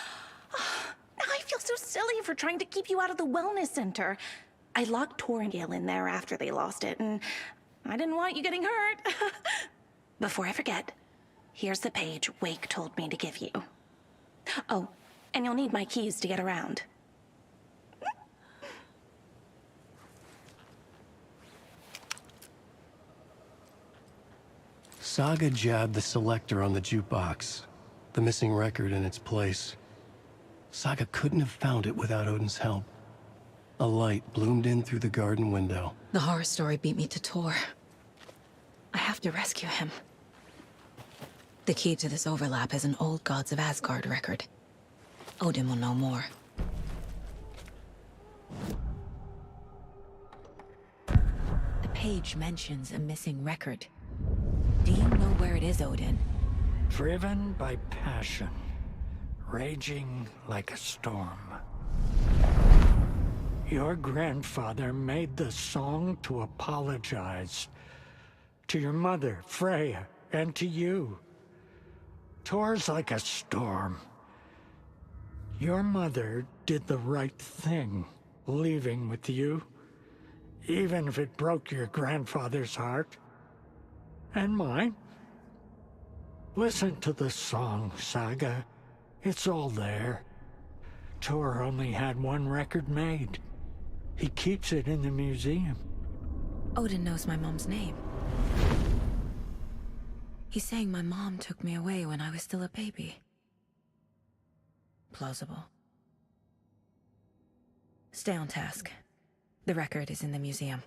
I feel so silly for trying to keep you out of the wellness center. I locked Tor and Gail in there after they lost it, and I didn't want you getting hurt. Before I forget, here's the page Wake told me to give you. Oh, and you'll need my keys to get around. Saga jabbed the selector on the jukebox, the missing record in its place. Saga couldn't have found it without Odin's help. A light bloomed in through the garden window. The horror story beat me to Tor. I have to rescue him. The key to this overlap is an old Gods of Asgard record. Odin will know more. The page mentions a missing record. Do you know where it is, Odin? Driven by passion, raging like a storm. Your grandfather made the song to apologize. To your mother, Freya, and to you. Tor's like a storm. Your mother did the right thing, leaving with you. Even if it broke your grandfather's heart. And mine. Listen to the song, Saga. It's all there. Tor only had one record made. He keeps it in the museum. Odin knows my mom's name. He's saying my mom took me away when I was still a baby. Plausible. Stay on task. The record is in the museum.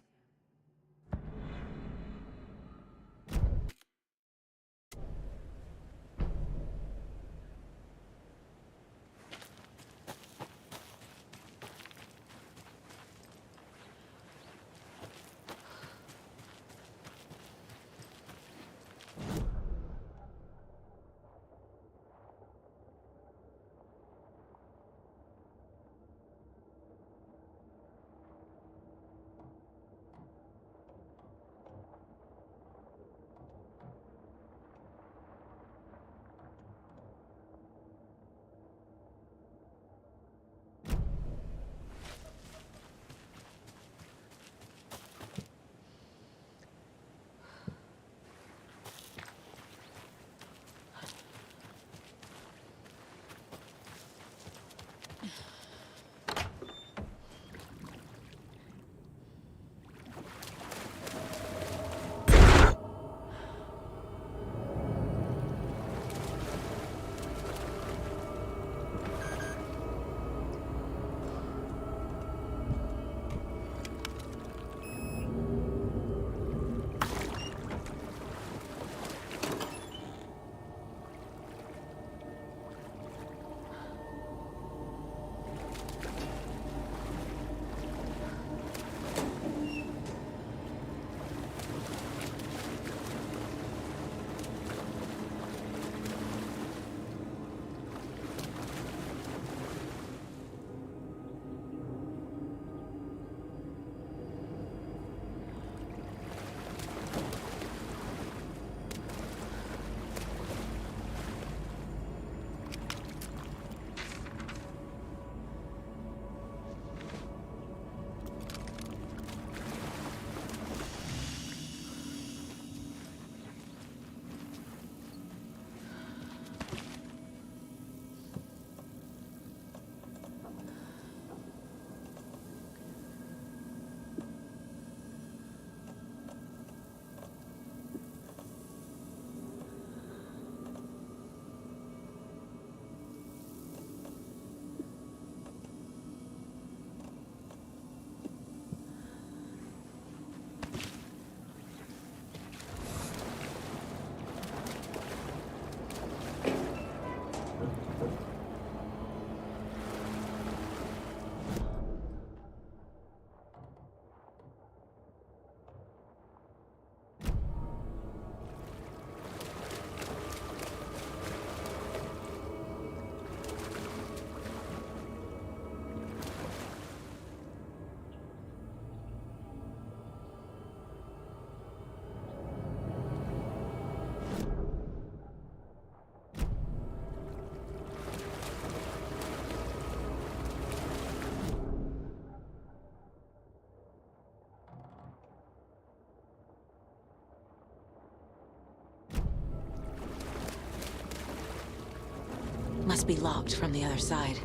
must be locked from the other side.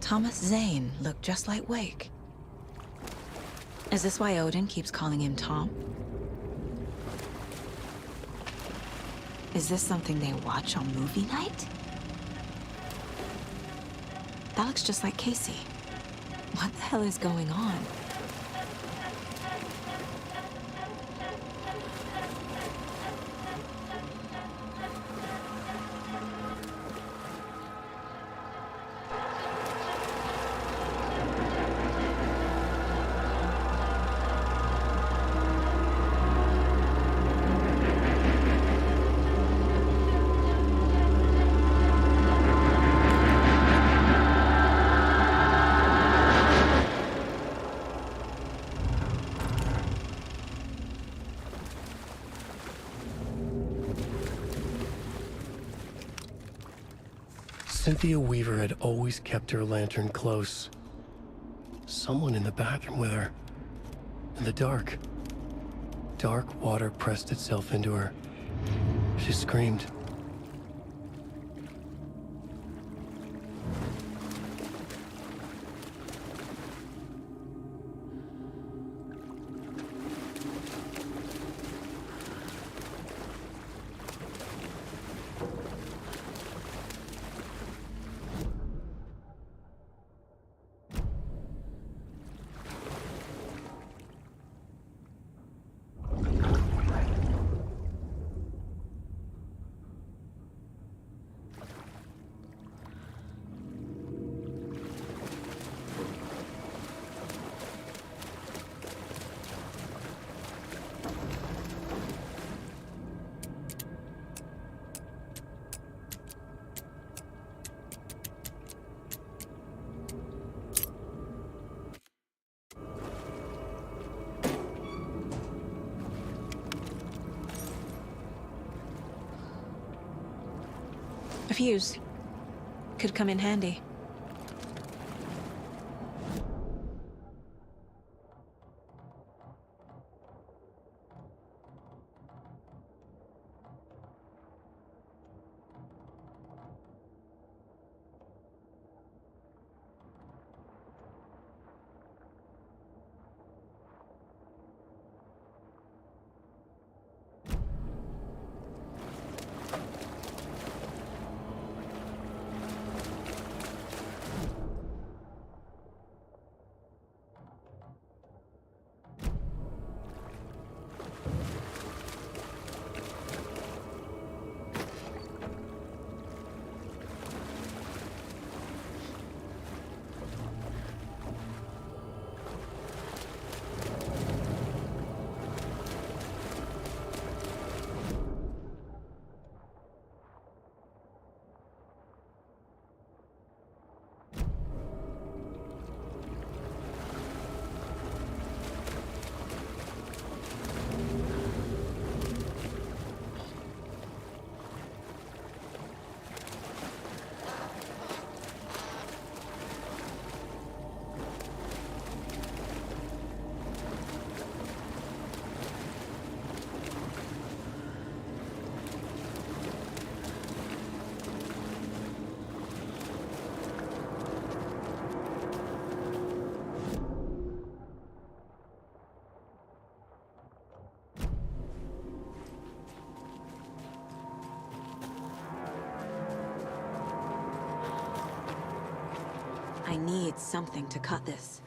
Thomas Zane looked just like Wake. Is this why Odin keeps calling him Tom? Is this something they watch on movie night? That looks just like Casey. What the hell is going on? Cynthia Weaver had always kept her lantern close. Someone in the bathroom with her. In the dark. Dark water pressed itself into her. She screamed. A fuse. Could come in handy. I need something to cut this.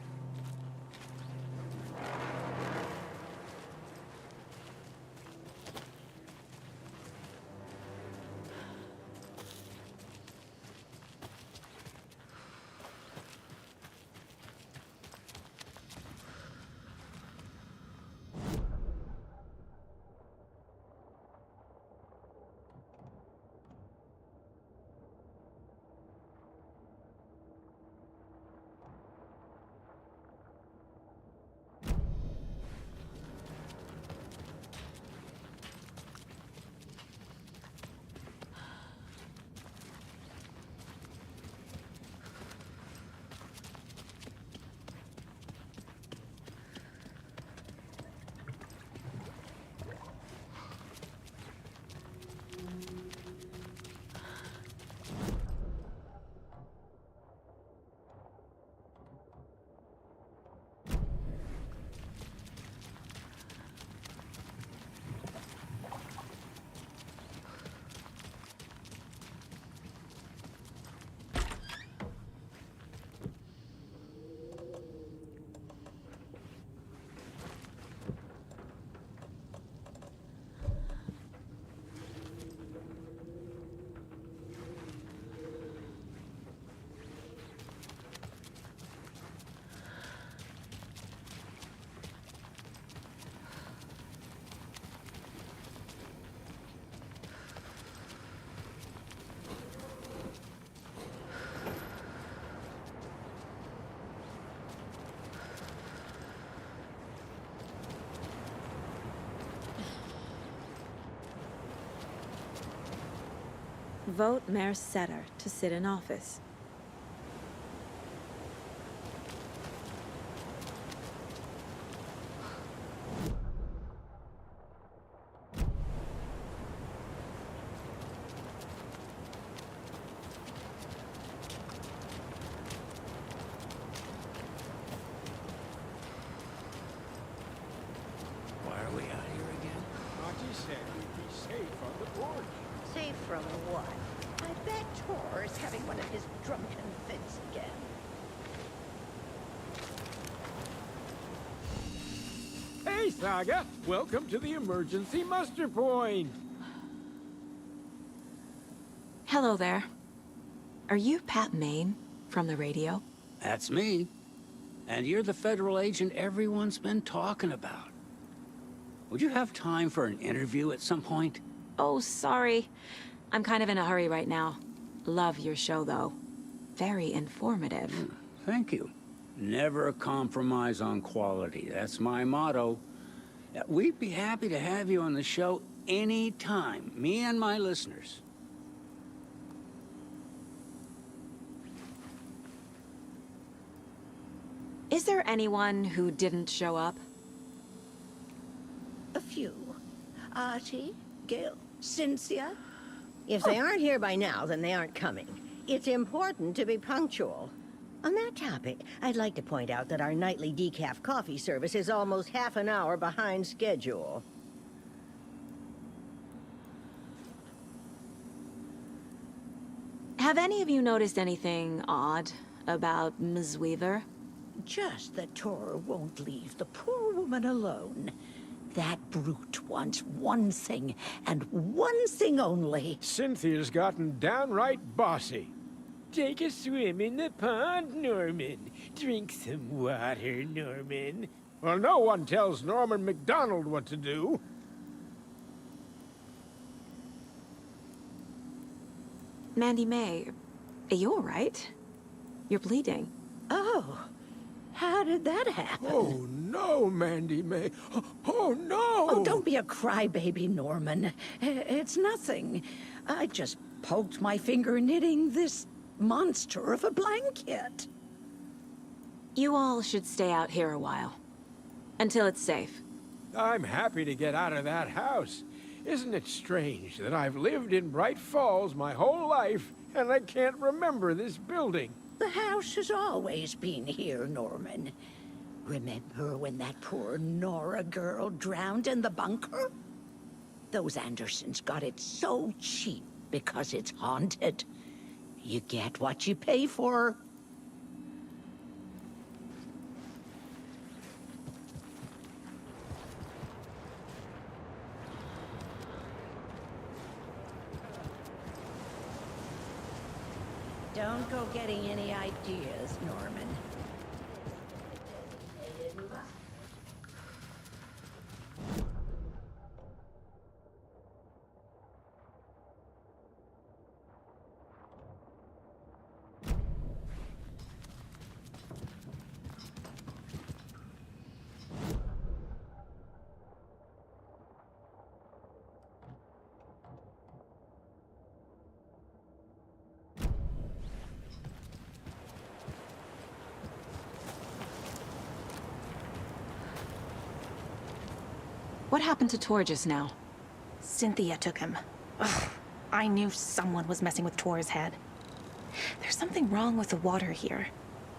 Vote Mayor Setter to sit in office. Why are we out here again? Auntie said we'd be safe on the porch. Safe from what? I bet Tor is having one of his drunken fits again. Hey, Saga! Welcome to the emergency muster point! Hello there. Are you Pat Maine from the radio? That's me. And you're the federal agent everyone's been talking about. Would you have time for an interview at some point? Oh, sorry. I'm kind of in a hurry right now. Love your show, though. Very informative. Thank you. Never compromise on quality. That's my motto. We'd be happy to have you on the show anytime, me and my listeners. Is there anyone who didn't show up? A few. Artie, Gail, Cynthia. If they aren't here by now, then they aren't coming. It's important to be punctual. On that topic, I'd like to point out that our nightly decaf coffee service is almost half an hour behind schedule. Have any of you noticed anything odd about Ms. Weaver? Just that Tor won't leave the poor woman alone. That brute wants one thing, and one thing only. Cynthia's gotten downright bossy. Take a swim in the pond, Norman. Drink some water, Norman. Well, no one tells Norman McDonald what to do. Mandy May, are you all right? You're bleeding. Oh, how did that happen? Oh, no, Mandy May. Oh, no! Oh, don't be a crybaby, Norman. It's nothing. I just poked my finger knitting this monster of a blanket. You all should stay out here a while. Until it's safe. I'm happy to get out of that house. Isn't it strange that I've lived in Bright Falls my whole life, and I can't remember this building? The house has always been here, Norman. Remember when that poor Nora girl drowned in the bunker? Those Andersons got it so cheap because it's haunted. You get what you pay for. Don't go getting any ideas, Norman. What happened to Tor just now? Cynthia took him. Ugh, I knew someone was messing with Tor's head. There's something wrong with the water here.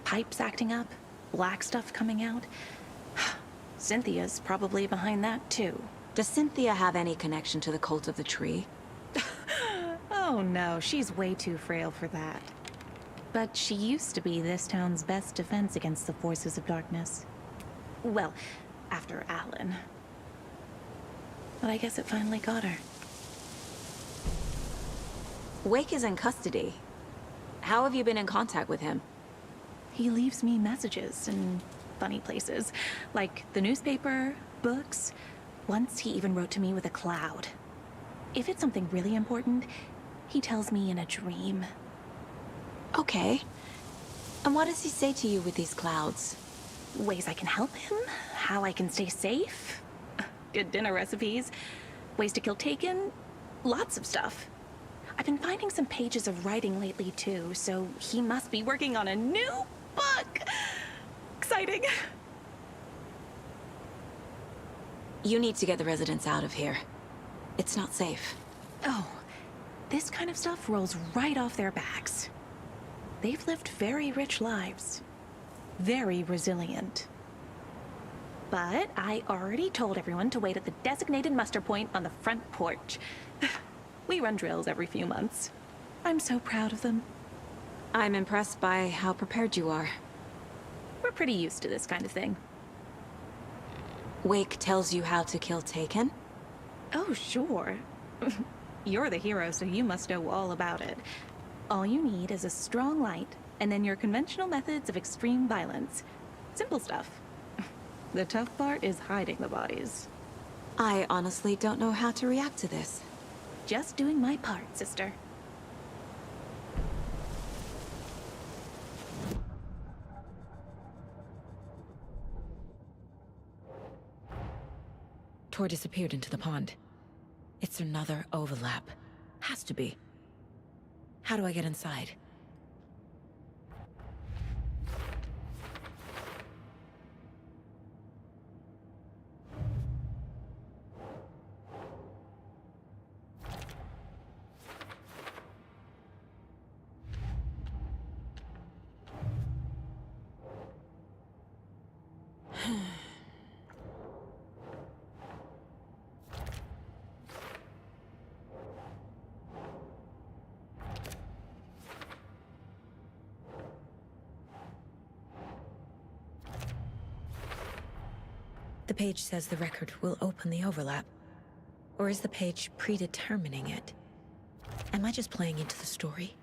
Pipes acting up, black stuff coming out. Cynthia's probably behind that, too. Does Cynthia have any connection to the cult of the tree? Oh no, she's way too frail for that. But she used to be this town's best defense against the forces of darkness. Well, after Alan. But I guess it finally got her. Wake is in custody. How have you been in contact with him? He leaves me messages in funny places, like the newspaper, books. Once he even wrote to me with a cloud. If it's something really important, he tells me in a dream. Okay. And what does he say to you with these clouds? Ways I can help him, how I can stay safe. Good dinner recipes, ways to kill Taken, lots of stuff. I've been finding some pages of writing lately too, so he must be working on a new book. Exciting. You need to get the residents out of here. It's not safe. Oh, this kind of stuff rolls right off their backs. They've lived very rich lives. Very resilient. But I already told everyone to wait at the designated muster point on the front porch. We run drills every few months. I'm so proud of them. I'm impressed by how prepared you are. We're pretty used to this kind of thing. Wake tells you how to kill Taken? Oh, sure. You're the hero, so you must know all about it. All you need is a strong light, and then your conventional methods of extreme violence. Simple stuff. The tough part is hiding the bodies. I honestly don't know how to react to this. Just doing my part, sister. Tor disappeared into the pond. It's another overlap. Has to be. How do I get inside? The page says the record will open the overlap. Or is the page predetermining it? Am I just playing into the story?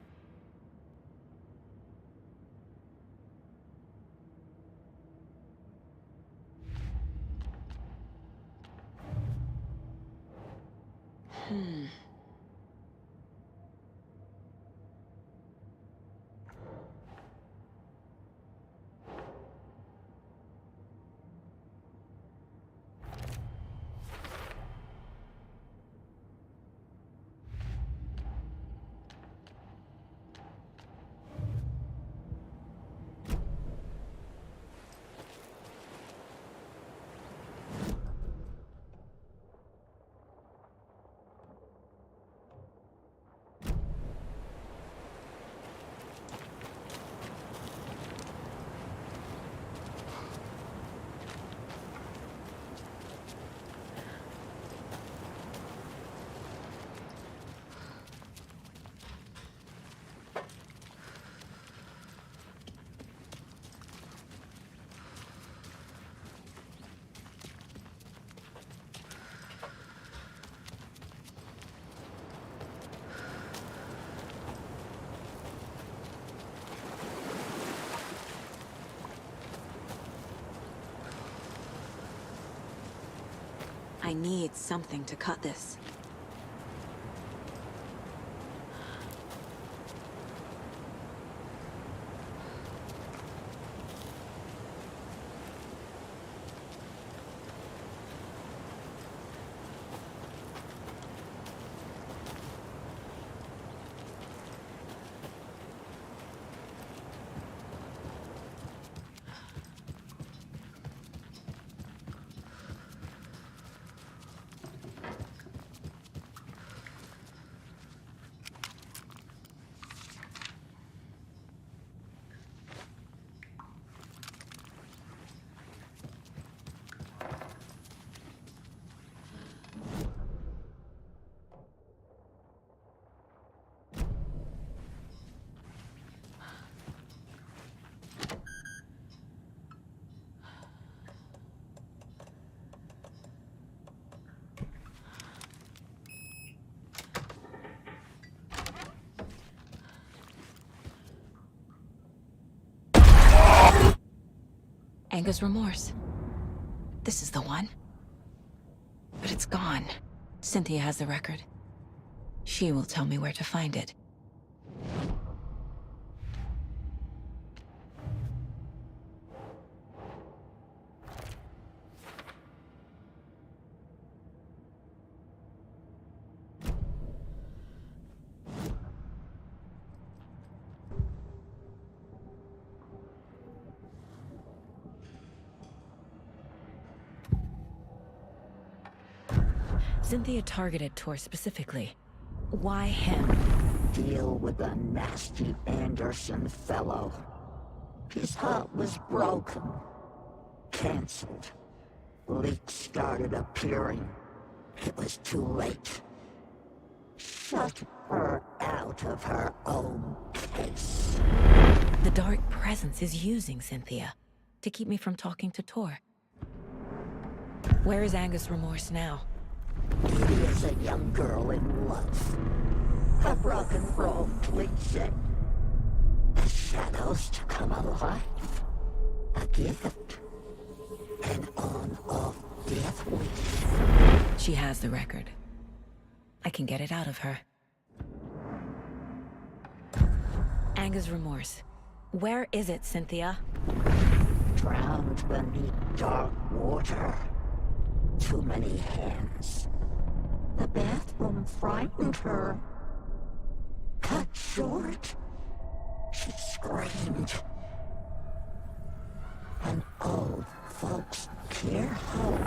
I need something to cut this. Anger's remorse. This is the one. But it's gone. Cynthia has the record. She will tell me where to find it. Cynthia targeted Tor specifically. Why him? Deal with the nasty Anderson fellow. His heart was broken. Cancelled. Leaks started appearing. It was too late. Shut her out of her own case. The dark presence is using Cynthia to keep me from talking to Tor. Where is Anger's remorse now? He is a young girl in love. A rock and roll cliche. The shadows to come alive. A gift. An on-off death wish. She has the record. I can get it out of her. Anger's remorse. Where is it, Cynthia? Drowned beneath dark water. Too many hands. The bathroom frightened her. Cut short. She screamed. An old folks care home.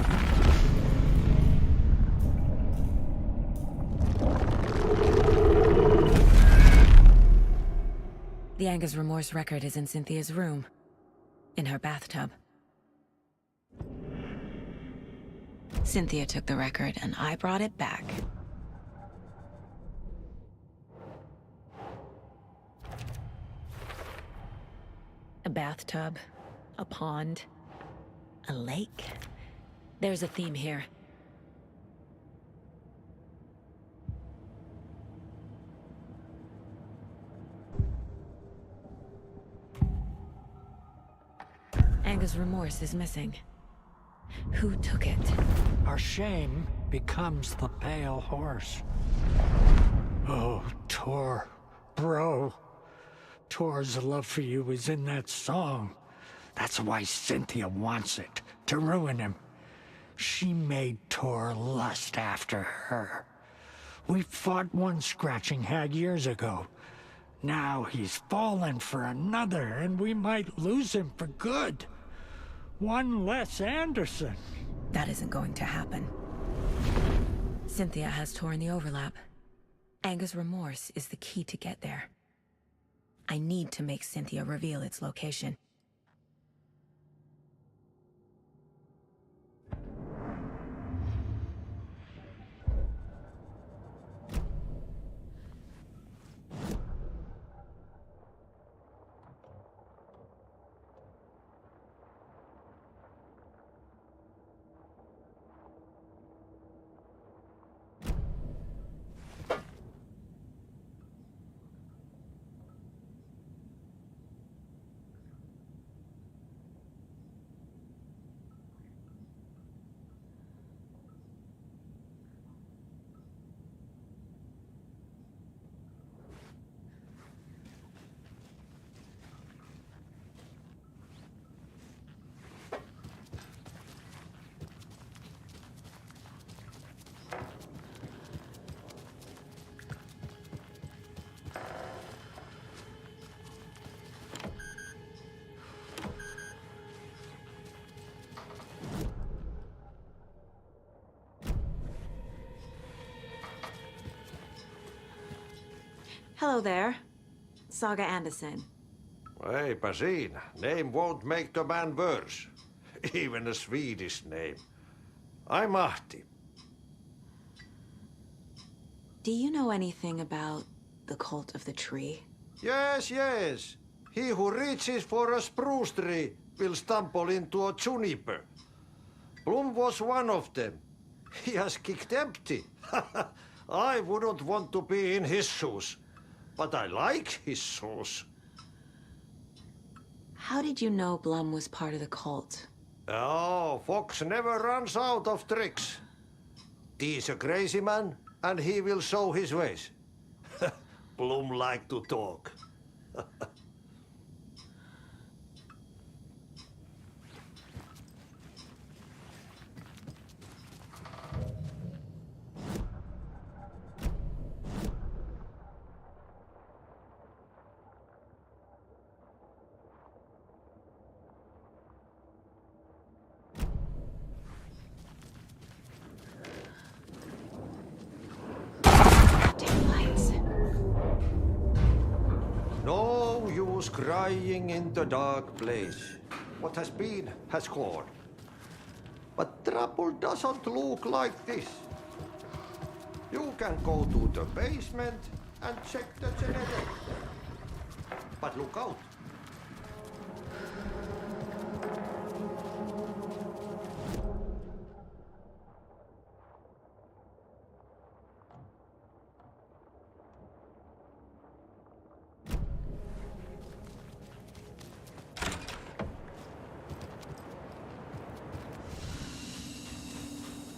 The Anger's remorse record is in Cynthia's room. In her bathtub. Cynthia took the record, and I brought it back. A bathtub, a pond, a lake. There's a theme here. Anger's remorse is missing. Who took it? Our shame becomes the pale horse. Oh, Tor. Bro. Tor's love for you is in that song. That's why Cynthia wants it, to ruin him. She made Tor lust after her. We fought one scratching hag years ago. Now he's fallen for another, and we might lose him for good. One less Anderson. That isn't going to happen. Cynthia has Tor in the overlap. Anger's remorse is the key to get there. I need to make Cynthia reveal its location. Hello there. Saga Anderson. Eipä siinä. Name won't make the man worse. Even a Swedish name. I'm Ahti. Do you know anything about the cult of the tree? Yes, yes. He who reaches for a spruce tree will stumble into a juniper. Blum was one of them. He has kicked empty. I wouldn't want to be in his shoes. But I like his shoes. How did you know Blum was part of the cult? Oh, Fox never runs out of tricks. He's a crazy man, and he will show his ways. Blum like to talk. No use crying in the dark place. What has been has gone. But trouble doesn't look like this. You can go to the basement and check the generator. But look out.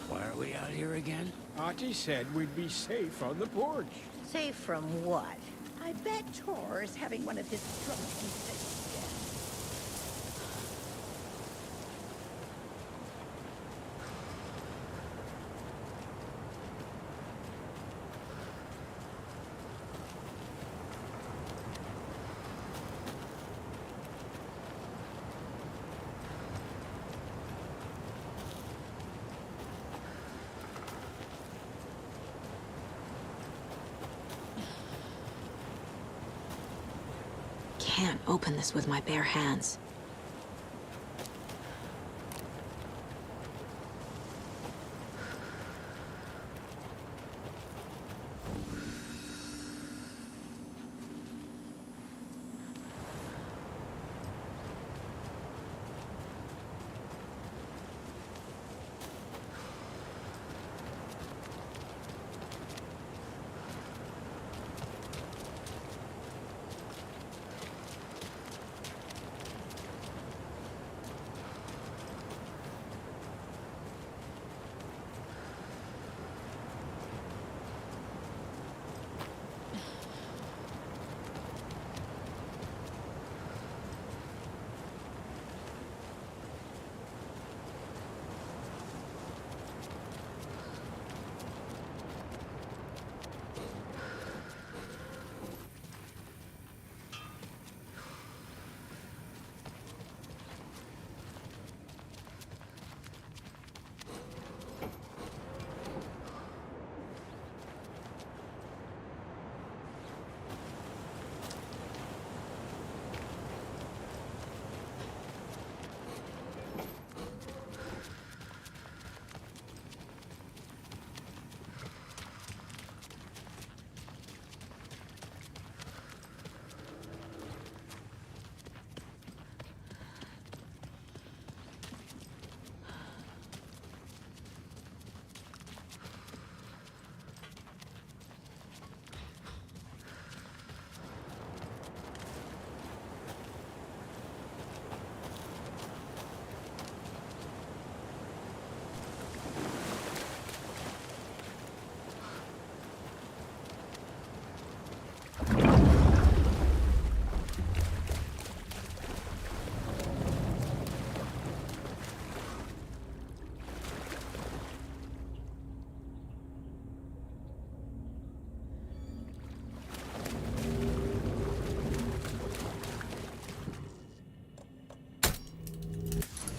Why are we out here again? Artie said we'd be safe on the porch. Safe from what? I bet Tor is having one of his drunken fits. Can't open this with my bare hands.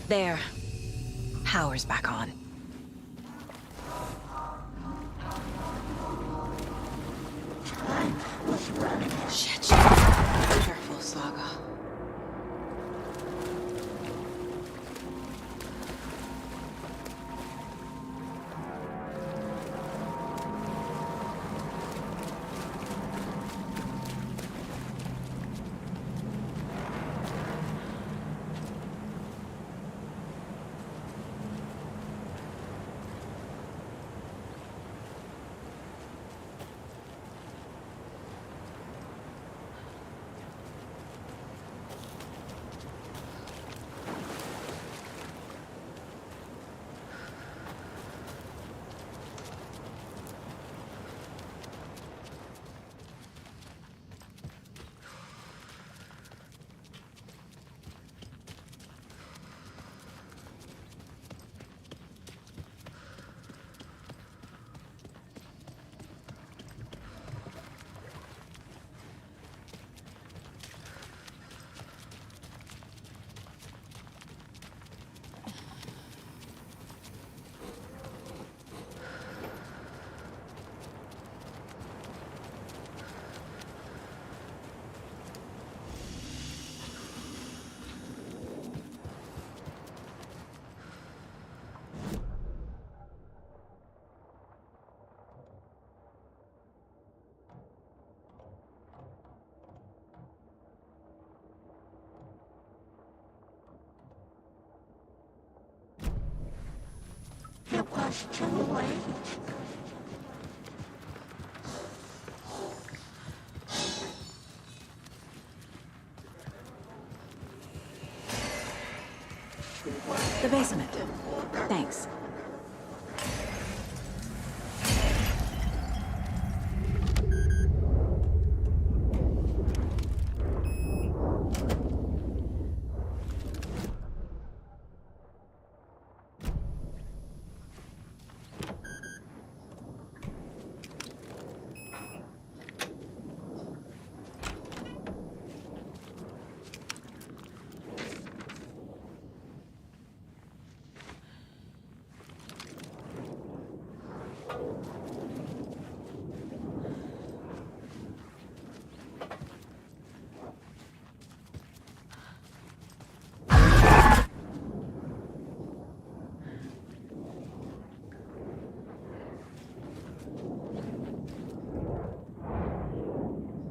There. Power's back on. Time was running just too late. The basement. Thanks.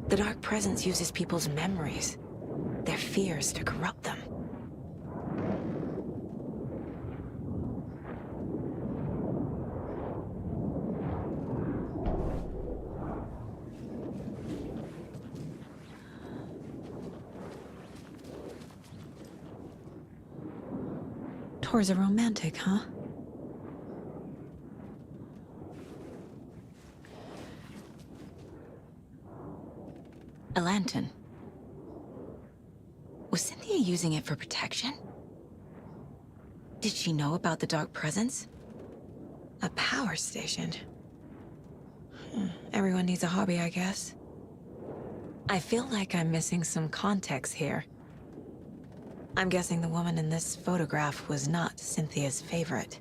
The Dark Presence uses people's memories, their fears to corrupt them. Tor's a romantic, huh? A lantern. Was Cynthia using it for protection? Did she know about the Dark Presence? A power station. Everyone needs a hobby, I guess. I feel like I'm missing some context here. I'm guessing the woman in this photograph was not Cynthia's favorite.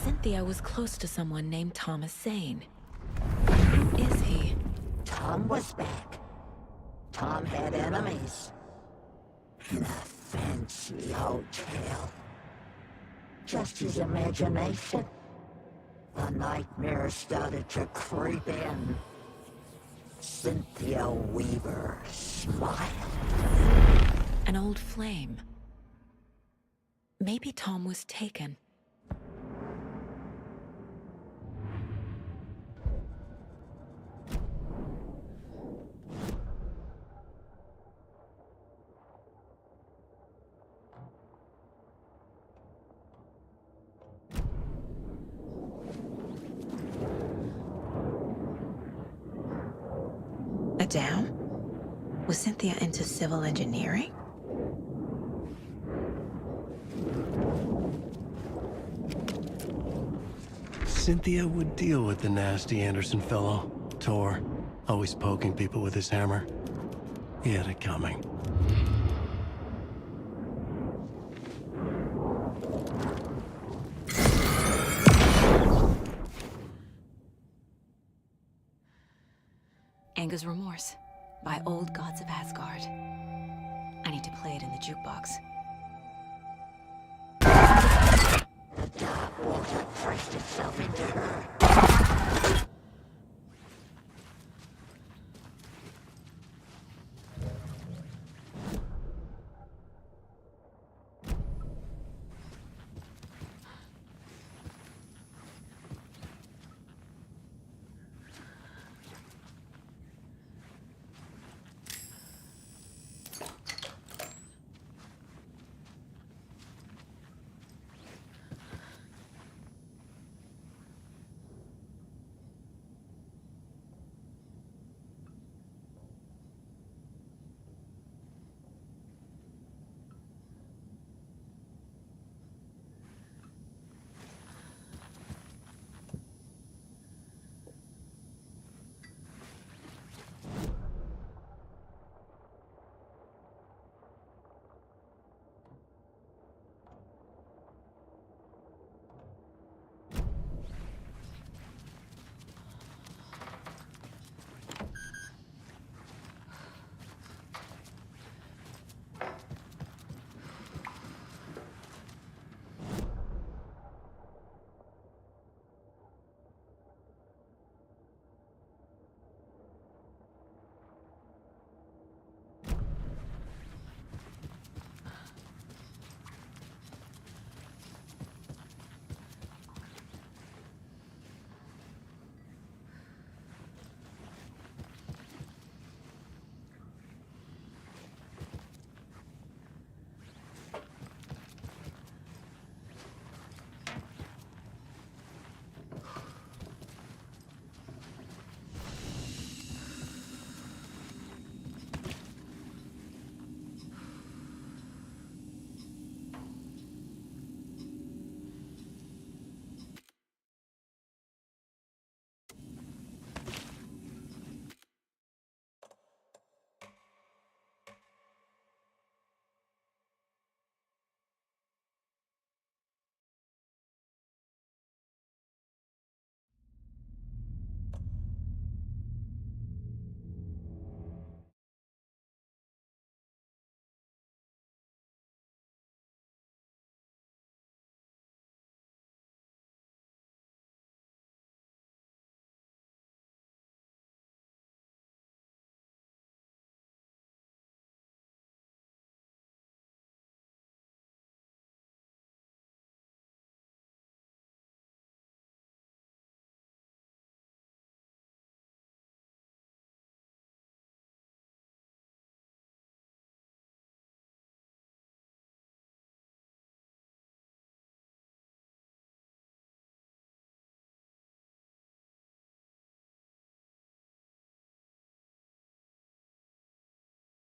Cynthia was close to someone named Thomas Zane. Who is he? Tom was back. Tom had enemies. In a fancy hotel. Just his imagination. The nightmare started to creep in. Cynthia Weaver smiled. An old flame. Maybe Tom was taken. A dam? Was Cynthia into civil engineering? Cynthia would deal with the nasty Anderson fellow, Tor, always poking people with his hammer. He had it coming. Anger's Remorse by Old Gods of Asgard. I need to play it in the jukebox. The dark water pressed itself into her.